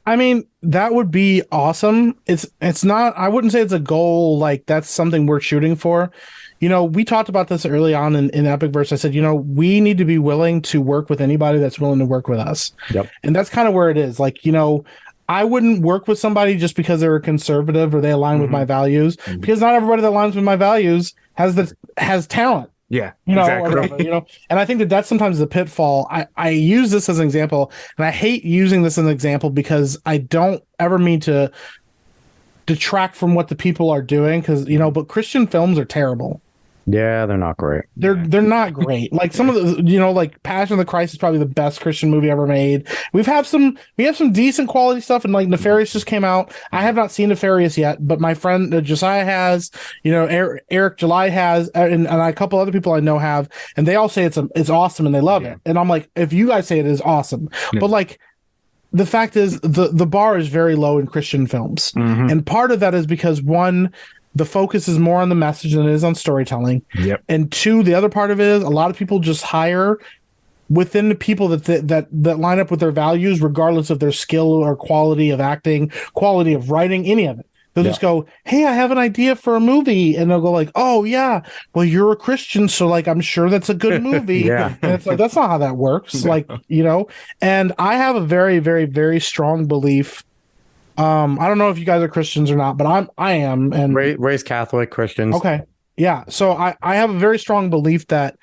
I mean, that would be awesome. It's not, I wouldn't say it's a goal, like that's something we're shooting for. You know, we talked about this early on in EpicVerse. I said, you know, we need to be willing to work with anybody that's willing to work with us. Yep. And that's kind of where it is. Like, you know, I wouldn't work with somebody just because they're a conservative or they align with my values, because not everybody that aligns with my values has talent. Yeah, you know, exactly. or, you know, and I think that that's sometimes the pitfall. I use this as an example, and I hate using this as an example because I don't ever mean to detract from what the people are doing, because, you know, but Christian films are terrible. Yeah, they're not great. They're not great. Like some of the, you know, like Passion of the Christ is probably the best Christian movie ever made. We have some decent quality stuff, and like Nefarious just came out. I have not seen Nefarious yet, but my friend Josiah has, you know, Eric July has, and a couple other people I know have, and they all say it's awesome and they love it. And I'm like, if you guys say it is awesome, but like, the fact is the bar is very low in Christian films, and part of that is because one, the focus is more on the message than it is on storytelling. Yep. And two, the other part of it is a lot of people just hire within the people that line up with their values, regardless of their skill or quality of acting, quality of writing, any of it. They'll just go, hey, I have an idea for a movie. And they'll go like, oh yeah, well, you're a Christian, so like, I'm sure that's a good movie. And it's like, that's not how that works. Like, you know, and I have a very, very, very strong belief. I don't know if you guys are Christians or not, but I am. And raised Catholic Christians. Okay. Yeah. So I have a very strong belief that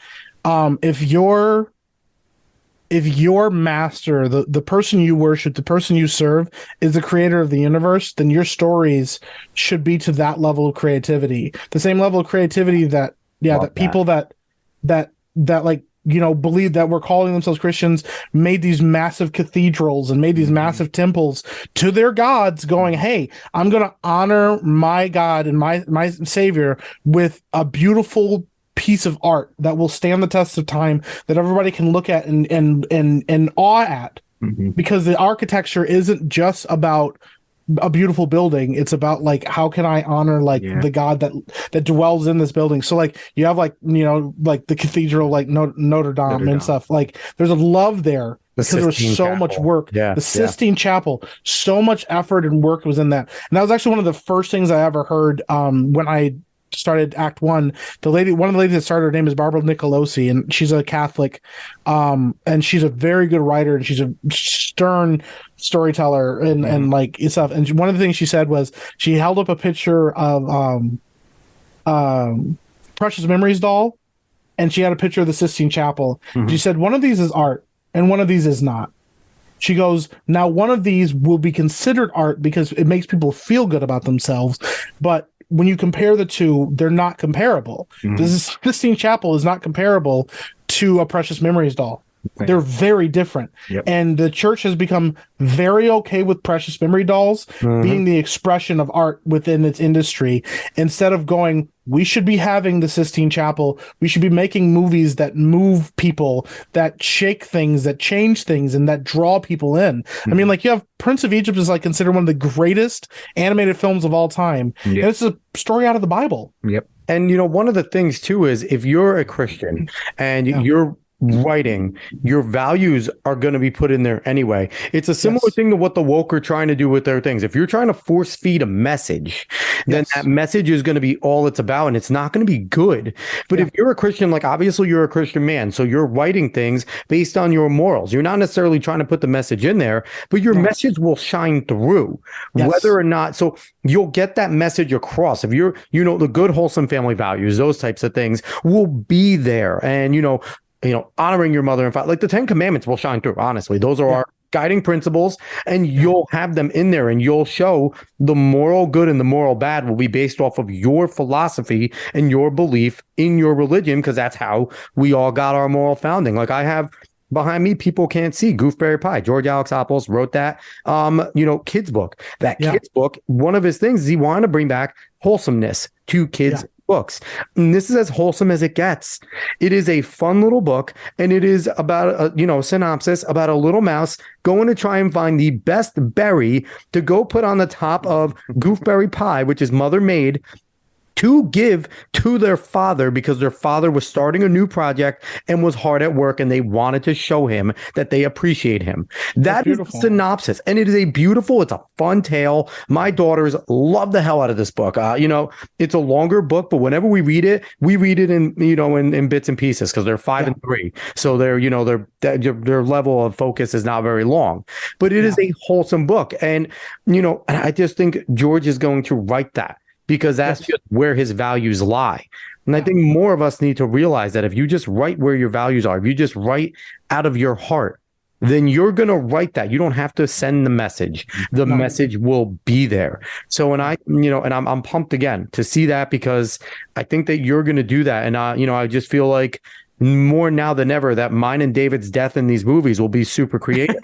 if your master, the person you worship, the person you serve is the creator of the universe, then your stories should be to that level of creativity. The same level of creativity that people that like, you know, believe that we're calling themselves Christians made these massive cathedrals and made these massive temples to their gods, going, hey, I'm going to honor my God and my Savior with a beautiful piece of art that will stand the test of time, that everybody can look at and awe at, because the architecture isn't just about a beautiful building. It's about like, how can I honor the God that dwells in this building? So like, you have like, you know, like the cathedral, like Notre Dame and stuff. Like there's a love there because there was so much work. The Sistine Chapel, so much effort and work was in that. And that was actually one of the first things I ever heard when I started Act One. One of the ladies that started, her name is Barbara Nicolosi, and she's a Catholic, and she's a very good writer, and she's a stern storyteller and like stuff. And one of the things she said was she held up a picture of Precious Memories doll, and she had a picture of the Sistine Chapel. She said one of these is art and one of these is not. She goes, now one of these will be considered art because it makes people feel good about themselves, but when you compare the two, they're not comparable. This Sistine Chapel is not comparable to a Precious Memories doll. They're very different. And the church has become very okay with precious memory dolls being the expression of art within its industry, instead of going, we should be having the Sistine Chapel. We should be making movies that move people, that shake things, that change things, and that draw people in. I mean, like, you have Prince of Egypt is like considered one of the greatest animated films of all time. And it's a story out of the Bible. And, you know, one of the things too is if you're a Christian and you're writing, your values are going to be put in there anyway. It's a similar thing to what the woke are trying to do with their things. If you're trying to force feed a message, then that message is going to be all it's about, and it's not going to be good. But if you're a Christian, like obviously you're a Christian man, so you're writing things based on your morals. You're not necessarily trying to put the message in there, but your message will shine through, whether or not. So you'll get that message across. If you're, the good, wholesome family values, those types of things will be there. And, honoring your mother and father, like the 10 Commandments will shine through. Honestly, those are our guiding principles, and you'll have them in there, and you'll show the moral good and the moral bad will be based off of your philosophy and your belief in your religion, because that's how we all got our moral founding. Like I have behind me, people can't see, Gooseberry Pie. George Alexopoulos wrote that, kids book. That kids book, one of his things is he wanted to bring back wholesomeness to kids books. And this is as wholesome as it gets. It is a fun little book, and it is about a synopsis about a little mouse going to try and find the best berry to go put on the top of Gooseberry Pie, which his mother made, to give to their father, because their father was starting a new project and was hard at work, and they wanted to show him that they appreciate him. That is the synopsis, and it is it's a fun tale. My daughters love the hell out of this book. It's a longer book, but whenever we read it in bits and pieces, because they're 5 and 3, so their level of focus is not very long. But it is a wholesome book, and I just think George is going to write that, because that's just where his values lie. And I think more of us need to realize that if you just write where your values are, if you just write out of your heart, then you're going to write that. You don't have to send the message. The message will be there. So, and I'm pumped again to see that, because I think that you're going to do that. And, I just feel like more now than ever that mine and David's death in these movies will be super creative.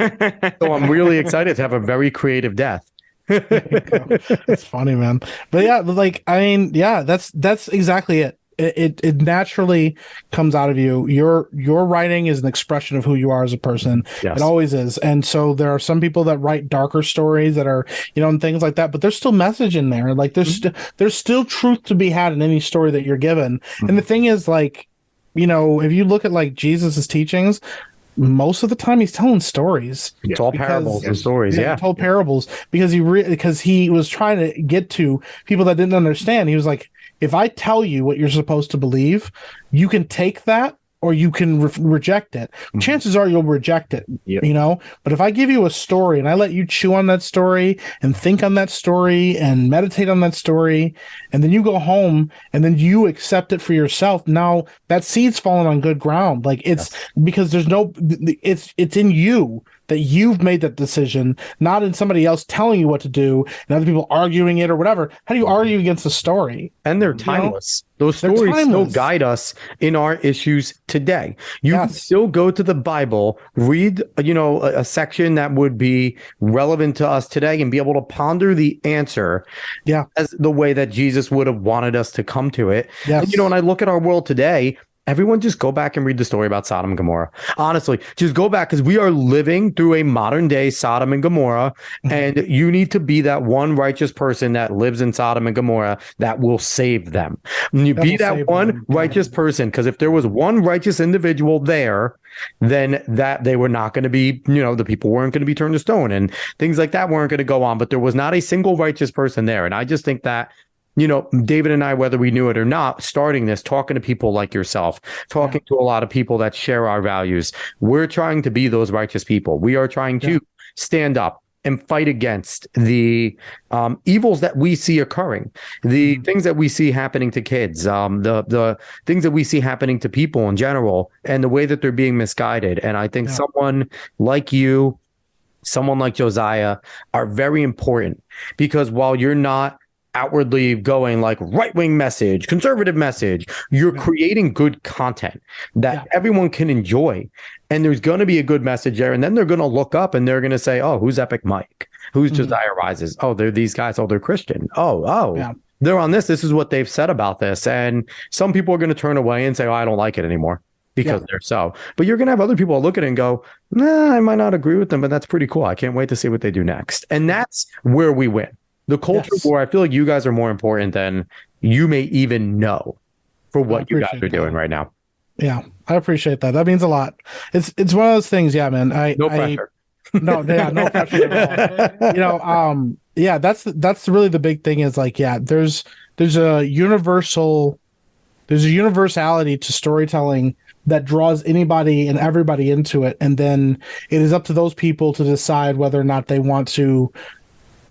So I'm really excited to have a very creative death. It's funny, man. But that's exactly it. It naturally comes out of you. Your writing is an expression of who you are as a person. Yes. It always is. And so there are some people that write darker stories that are, and things like that, but there's still message in there. Like there's still truth to be had in any story that you're given. And the thing is, like, if you look at like Jesus's teachings, most of the time he's telling stories. It's all parables and stories. He told parables because he was trying to get to people that didn't understand. He was like, if I tell you what you're supposed to believe, you can take that or you can reject it. Chances are you'll reject it, but if I give you a story and I let you chew on that story and think on that story and meditate on that story, and then you go home and then you accept it for yourself, now that seed's fallen on good ground. Like because it's in you that you've made that decision, not in somebody else telling you what to do and other people arguing it or whatever. How do you argue against a story? And they're timeless. Those stories still guide us in our issues today. You can still go to the Bible, read, a section that would be relevant to us today, and be able to ponder the answer as the way that Jesus would have wanted us to come to it. Yes. And, when I look at our world today, everyone just go back and read the story about Sodom and Gomorrah. Honestly, just go back, because we are living through a modern day Sodom and Gomorrah, and you need to be that one righteous person that lives in Sodom and Gomorrah that will save them. And you be that one righteous person, because if there was one righteous individual there, then that they were not going to be, the people weren't going to be turned to stone and things like that weren't going to go on. But there was not a single righteous person there. And I just think that David and I, whether we knew it or not, starting this, talking to people like yourself, talking to a lot of people that share our values, we're trying to be those righteous people. We are trying to stand up and fight against the evils that we see occurring, the things that we see happening to kids, the things that we see happening to people in general, and the way that they're being misguided. And I think someone like you, someone like Josiah, are very important, because while you're not outwardly going like right-wing message, conservative message, you're creating good content that everyone can enjoy, and there's going to be a good message there, and then they're going to look up and they're going to say, oh, who's Epic Mike, who's Josiah Rises, oh, they're these guys, oh, they're Christian, they're on this is what they've said about this. And some people are going to turn away and say, oh, I don't like it anymore, because they're so. But you're going to have other people look at it and go, nah, I might not agree with them, but that's pretty cool, I can't wait to see what they do next. And that's where we win. The culture war, I feel like you guys are more important than you may even know for what you guys are doing right now. Yeah, I appreciate that. That means a lot. It's one of those things. Yeah, man. No pressure. No, yeah, no pressure at all. Yeah, that's really the big thing is like, yeah, there's a universality to storytelling that draws anybody and everybody into it, and then it is up to those people to decide whether or not they want to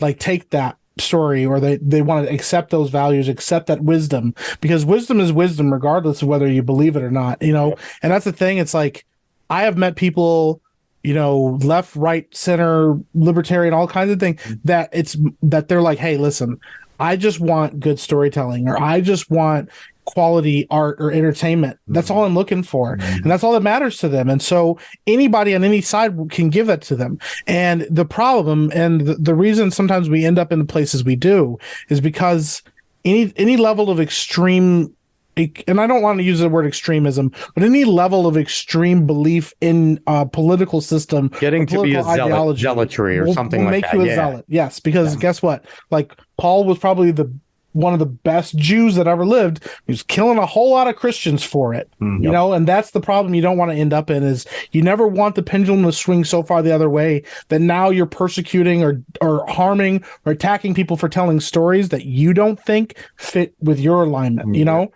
like take that story or they want to accept those values, accept that wisdom, because wisdom is wisdom regardless of whether you believe it or not, and that's the thing. It's like I have met people, left, right, center, libertarian, all kinds of things that they're like, hey, listen, I just want good storytelling, or I just want quality art or entertainment. That's all I'm looking for. And that's all that matters to them. And so anybody on any side can give that to them. And the problem and the reason sometimes we end up in the places we do is because any level of extreme, and I don't want to use the word extremism, but any level of extreme belief in a political system, getting to be a zealotry or something will like make that. you a zealot. Yes, because guess what? Like Paul was probably one of the best Jews that ever lived. He was killing a whole lot of Christians for it, and that's the problem you don't want to end up in, is you never want the pendulum to swing so far the other way that now you're persecuting or harming or attacking people for telling stories that you don't think fit with your alignment,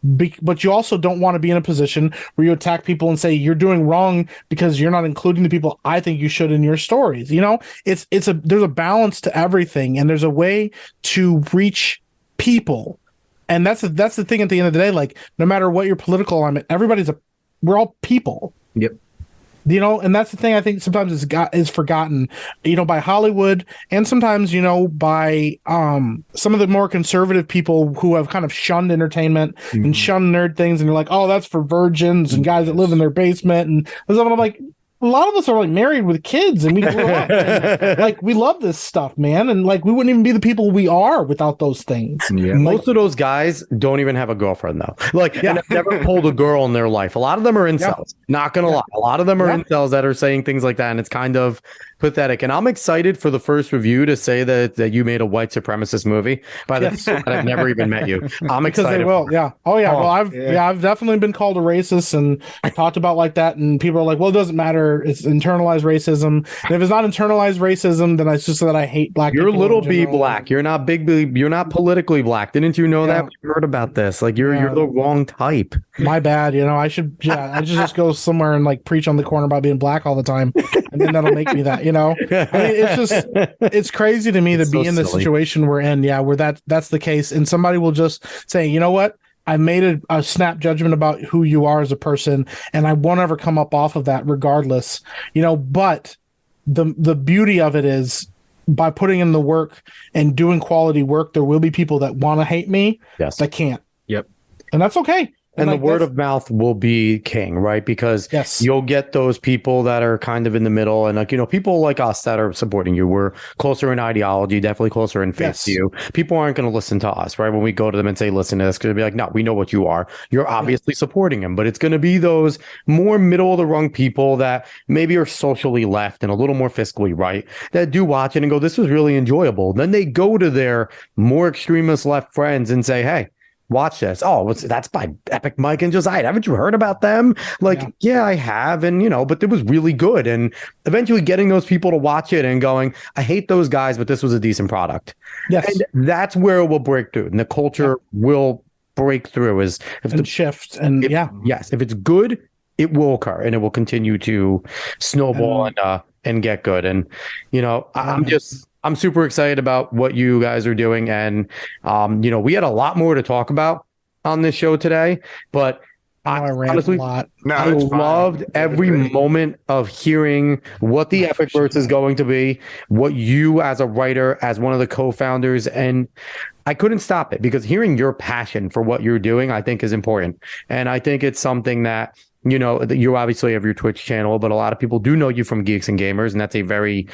but you also don't want to be in a position where you attack people and say you're doing wrong because you're not including the people I think you should in your stories. There's a balance to everything, and there's a way to reach people, and that's the thing at the end of the day. Like, no matter what your political alignment, we're all people. Yep. And that's the thing I think sometimes is forgotten, by Hollywood, and sometimes, by some of the more conservative people who have kind of shunned entertainment and shunned nerd things, and you're like, oh, that's for virgins and guys that live in their basement, and I'm like, a lot of us are like married with kids, and we grew up and, like, we love this stuff, man, and like we wouldn't even be the people we are without those things. Yeah. Most of those guys don't even have a girlfriend though. And have never pulled a girl in their life. A lot of them are incels. Not gonna lie. A lot of them are incels that are saying things like that, and it's kind of pathetic. And I'm excited for the first review to say that you made a white supremacist movie by the that I've never even met you. I'm excited because they will. Yeah. Oh yeah. Well, I've definitely been called a racist and talked about like that, and people are like, well, it doesn't matter. It's internalized racism. And if it's not internalized racism, then it's just that I hate black people. You're little b black. You're not big b. You're not politically black. Didn't you know that? You heard about this. Like you're the wrong type. My bad. I should just go somewhere and like preach on the corner about being black all the time, and then that'll make me that. I mean, it's crazy to me to be in the situation we're in. Yeah, where that's the case, and somebody will just say, you know what? I made a snap judgment about who you are as a person, and I won't ever come up off of that regardless. But the beauty of it is, by putting in the work and doing quality work, there will be people that want to hate me that can't. Yep. And that's okay. And the word of mouth will be king, right? Because you'll get those people that are kind of in the middle, and people like us that are supporting you. We're closer in ideology, definitely closer in faith to you. People aren't going to listen to us, right? When we go to them and say, listen to this, because they'll be like, no, we know what you are. You're obviously supporting him, but it's going to be those more middle of the rung people that maybe are socially left and a little more fiscally right that do watch it and go, this was really enjoyable. Then they go to their more extremist left friends and say, hey, watch this. Oh, that's by Epic Mike and Josiah. Haven't you heard about them? Yeah, I have. And, but it was really good. And eventually getting those people to watch it and going, I hate those guys, but this was a decent product. Yes. And that's where it will break through. And the culture will break through shift. And yes, if it's good, it will occur and it will continue to snowball and get good. And, I'm super excited about what you guys are doing. And, we had a lot more to talk about on this show today, but I ran honestly, a lot. I loved every moment of hearing what the EpicVerse is going to be, what you as a writer, as one of the co-founders, and I couldn't stop it because hearing your passion for what you're doing, I think is important. And I think it's something that, you obviously have your Twitch channel, but a lot of people do know you from Geeks and Gamers, and that's a very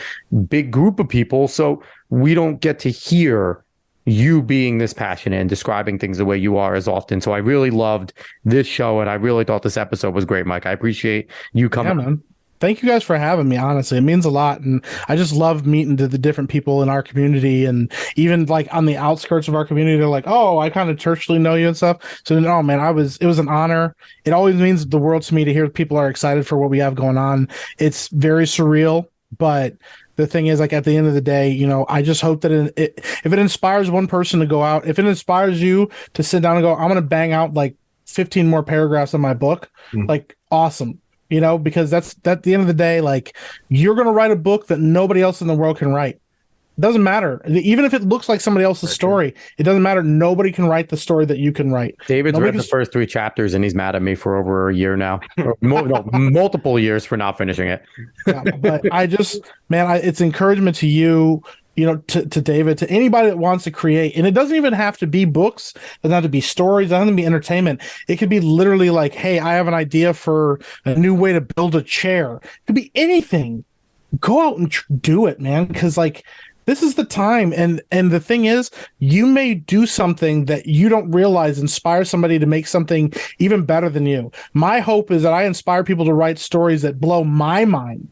big group of people. So we don't get to hear you being this passionate and describing things the way you are as often. So I really loved this show, and I really thought this episode was great, Mike. I appreciate you coming. Yeah, man. Thank you guys for having me. Honestly, it means a lot, and I just love meeting the different people in our community, and even like on the outskirts of our community, they're like, "Oh, I kind of churchly know you and stuff." So, no, man, it was an honor. It always means the world to me to hear people are excited for what we have going on. It's very surreal, but the thing is, like, at the end of the day, you know, I just hope that if it inspires one person to go out, if it inspires you to sit down and go, I'm going to bang out like 15 more paragraphs of my book, like, awesome. You know, because that's at the end of the day, like, you're going to write a book that nobody else in the world can write. It doesn't matter. Even if it looks like somebody else's story, it doesn't matter. Nobody can write the story that you can write. David's read the first 3 chapters and he's mad at me for over a year now. Multiple years for not finishing it. Yeah, but I just, man, it's encouragement to you, you know, to David, to anybody that wants to create. And it doesn't even have to be books. It doesn't have to be stories. It doesn't have to be entertainment. It could be literally like, hey, I have an idea for a new way to build a chair. It could be anything. Go out and do it, man. Because, like, this is the time. And the thing is, you may do something that you don't realize inspires somebody to make something even better than you. My hope is that I inspire people to write stories that blow my mind.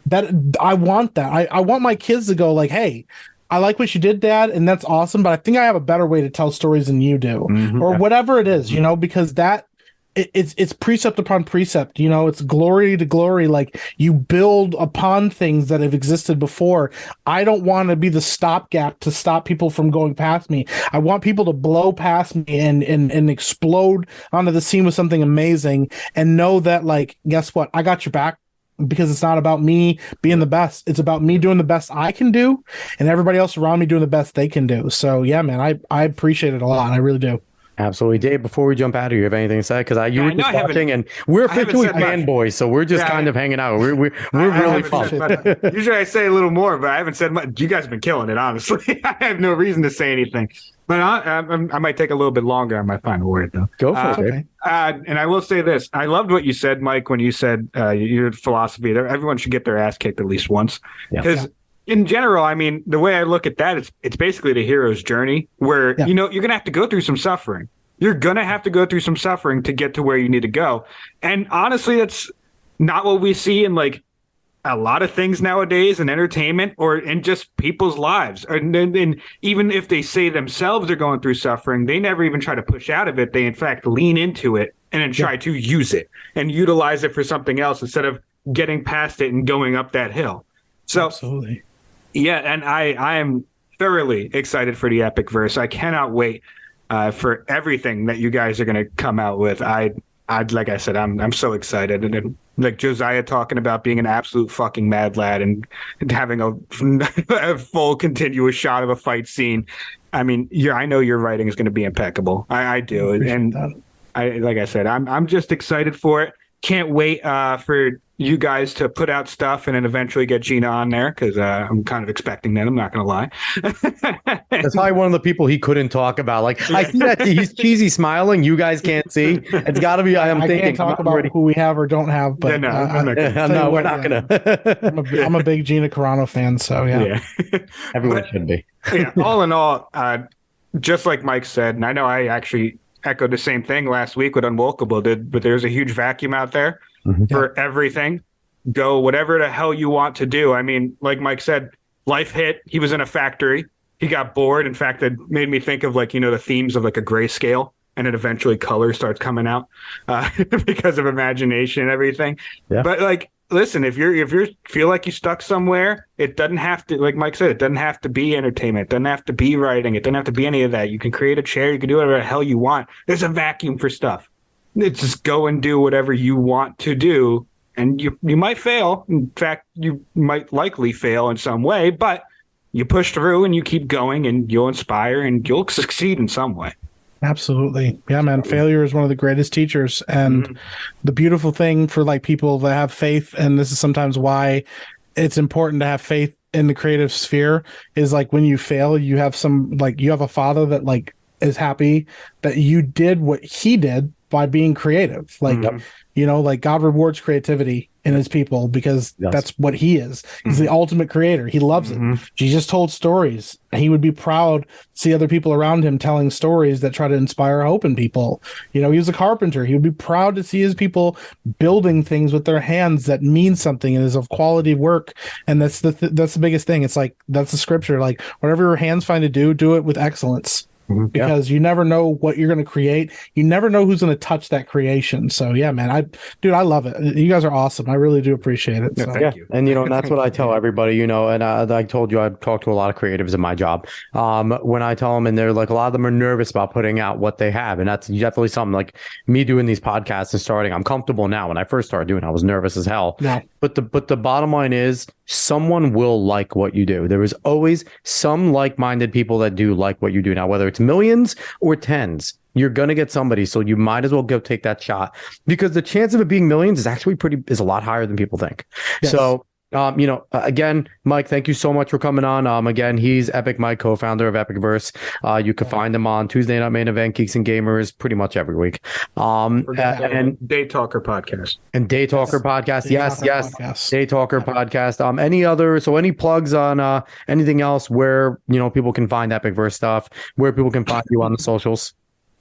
That I want that. I want my kids to go like, hey, I like what you did, Dad, and that's awesome, but I think I have a better way to tell stories than you do. Or whatever it is, you know, because that it's precept upon precept, you know, it's glory to glory. Like, you build upon things that have existed before. I don't want to be the stopgap to stop people from going past me. I want people to blow past me and explode onto the scene with something amazing, and know that, like, guess what? I got your back. Because it's not about me being the best. It's about me doing the best I can do, and everybody else around me doing the best they can do. So, yeah, man, I appreciate it a lot. I really do. Absolutely. Dave, before we jump out of here, you have anything to say? Because you were just watching, and we're officially fanboys, so we're just kind of hanging out. We're really fun. Usually I say a little more, but I haven't said much. You guys have been killing it, honestly. I have no reason to say anything. But I might take a little bit longer on my final word, though. Go for it, Dave. And I will say this. I loved what you said, Mike, when you said your philosophy that everyone should get their ass kicked at least once. Because in general, I mean, the way I look at that, it's basically the hero's journey where, you know, you're going to have to go through some suffering. You're going to have to go through some suffering to get to where you need to go. And honestly, that's not what we see in, like, a lot of things nowadays in entertainment or in just people's lives. And even if they say themselves they're going through suffering, they never even try to push out of it. They, in fact, lean into it and then try to use it and utilize it for something else instead of getting past it and going up that hill. So, absolutely. Yeah, and I am thoroughly excited for the EpicVerse. I cannot wait for everything that you guys are going to come out with. I'd like I said, I'm so excited. And then, like Josiah talking about being an absolute fucking mad lad and having a full continuous shot of a fight scene. I mean, I know your writing is going to be impeccable. I do. And like I said, I'm just excited for it. Can't wait for you guys to put out stuff and then eventually get Gina on there, because I'm kind of expecting that. I'm not going to lie. That's probably one of the people he couldn't talk about. Like, I see that he's cheesy smiling. You guys can't see. It's got to be. I can't talk about who we have or don't have. But no, we're not going to. I'm a big Gina Carano fan, so yeah. Everyone should be. Yeah. All in all, just like Mike said, and I know I actually echoed the same thing last week with Unwalkable did, but there's a huge vacuum out there for everything. Go whatever the hell you want to do. I mean, like Mike said, life hit. He was in a factory. He got bored. In fact, it made me think of, like, you know, the themes of like a grayscale, and then eventually color starts coming out because of imagination and everything. Yeah. But, like, listen, if you feel like you stuck somewhere, it doesn't have to, like Mike said, it doesn't have to be entertainment. It doesn't have to be writing. It doesn't have to be any of that. You can create a chair. You can do whatever the hell you want. There's a vacuum for stuff. It's just go and do whatever you want to do. And you might fail. In fact, you might likely fail in some way, but you push through and you keep going and you'll inspire and you'll succeed in some way. Absolutely. Yeah, man. Failure is one of the greatest teachers. And the beautiful thing for, like, people that have faith, and this is sometimes why it's important to have faith in the creative sphere, is, like, when you fail, you have you have a father that, like, is happy that you did what he did by being creative. Like, you know, like, God rewards creativity. in his people because that's what he is. He's the ultimate creator. He loves it. He just told stories. He would be proud to see other people around him telling stories that try to inspire hope in people. You know, he was a carpenter. He would be proud to see his people building things with their hands that mean something and is of quality work. And that's the biggest thing. It's like, that's the scripture. Like, whatever your hands find to do it with excellence. Because you never know what you're going to create. You never know who's going to touch that creation. So yeah, man, I love it. You guys are awesome. I really do appreciate it. So. Thank you. And and that's what I tell everybody. And I told you I talk to a lot of creatives in my job. When I tell them, and they're like, a lot of them are nervous about putting out what they have, and that's definitely something like me doing these podcasts and starting. I'm comfortable now. When I first started doing it, I was nervous as hell. Yeah. But the bottom line is, someone will like what you do. There is always some like-minded people that do like what you do. Now, whether it's millions or tens, you're going to get somebody. So you might as well go take that shot, because the chance of it being millions is actually is a lot higher than people think. Yes. So, again, Mike, thank you so much for coming on. Again, he's Epic Mike, co-founder of EpicVerse. You can find him on Tuesday Night Main Event, Geeks and Gamers, pretty much every week. And Day Talker podcast. And Day Talker podcast. Yes. Day Talker podcast. Any plugs on anything else where, people can find EpicVerse stuff, where people can find you on the socials?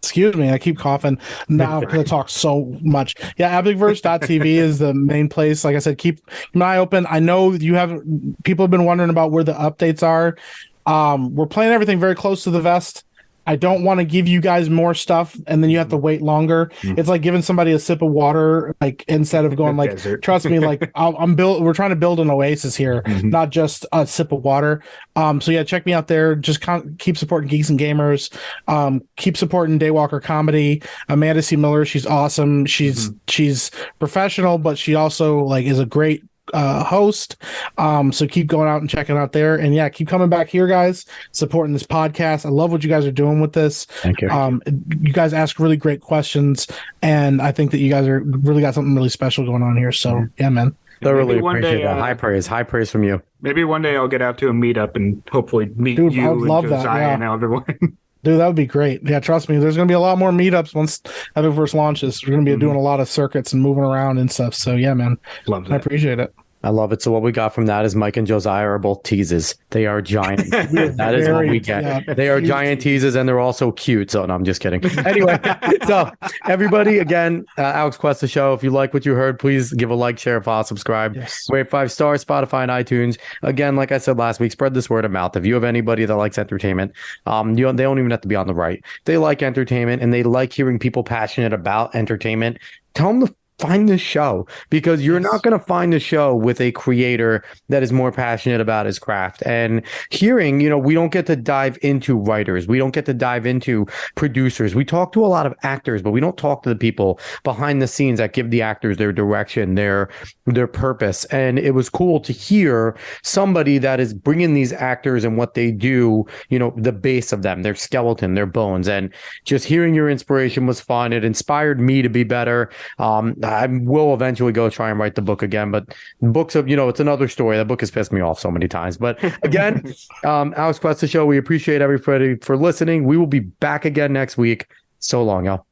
Excuse me, I keep coughing now because I talk so much. Yeah, EpicVerse.tv is the main place. Like I said, keep an eye open. I know people have been wondering about where the updates are. We're playing everything very close to the vest. I don't want to give you guys more stuff and then you have to wait longer. It's like giving somebody a sip of water, like, instead of going like, trust me, like we're trying to build an oasis here, not just a sip of water. So yeah, check me out there. Just keep supporting Geeks and Gamers. Keep supporting Daywalker Comedy. Amanda C. Miller, she's awesome. She's professional, but she also is a great host. So keep going out and checking out there, and yeah, keep coming back here, guys, supporting this podcast. I love what you guys are doing with this. Thank you. You guys ask really great questions, and I think that you guys are really got something really special going on here. So yeah, man. Thoroughly appreciate that. High praise from you. Maybe one day I'll get out to a meetup and hopefully meet you and Josiah and everyone. Dude, that would be great. Yeah, trust me. There's going to be a lot more meetups once EpicVerse launches. We're going to be doing a lot of circuits and moving around and stuff. So yeah, man. Love that. I appreciate it. I love it. So what we got from that is Mike and Josiah are both teases. They are giant. That is what we get. Yeah, they are giant teases, and they're also cute. So no, I'm just kidding. Anyway, so everybody, again, Alex Quest, the show. If you like what you heard, please give a like, share, follow, subscribe. Yes. Rate 5 stars, Spotify and iTunes. Again, like I said last week, spread this word of mouth. If you have anybody that likes entertainment, they don't even have to be on the right. They like entertainment and they like hearing people passionate about entertainment. Tell them to find the show, because you're not going to find the show with a creator that is more passionate about his craft. And hearing, we don't get to dive into writers. We don't get to dive into producers. We talk to a lot of actors, but we don't talk to the people behind the scenes that give the actors their direction, their purpose. And it was cool to hear somebody that is bringing these actors and what they do, the base of them, their skeleton, their bones. And just hearing your inspiration was fun. It inspired me to be better. I will eventually go try and write the book again, but books of, it's another story. That book has pissed me off so many times. But again, Alex Quest, the show. We appreciate everybody for listening. We will be back again next week. So long, y'all.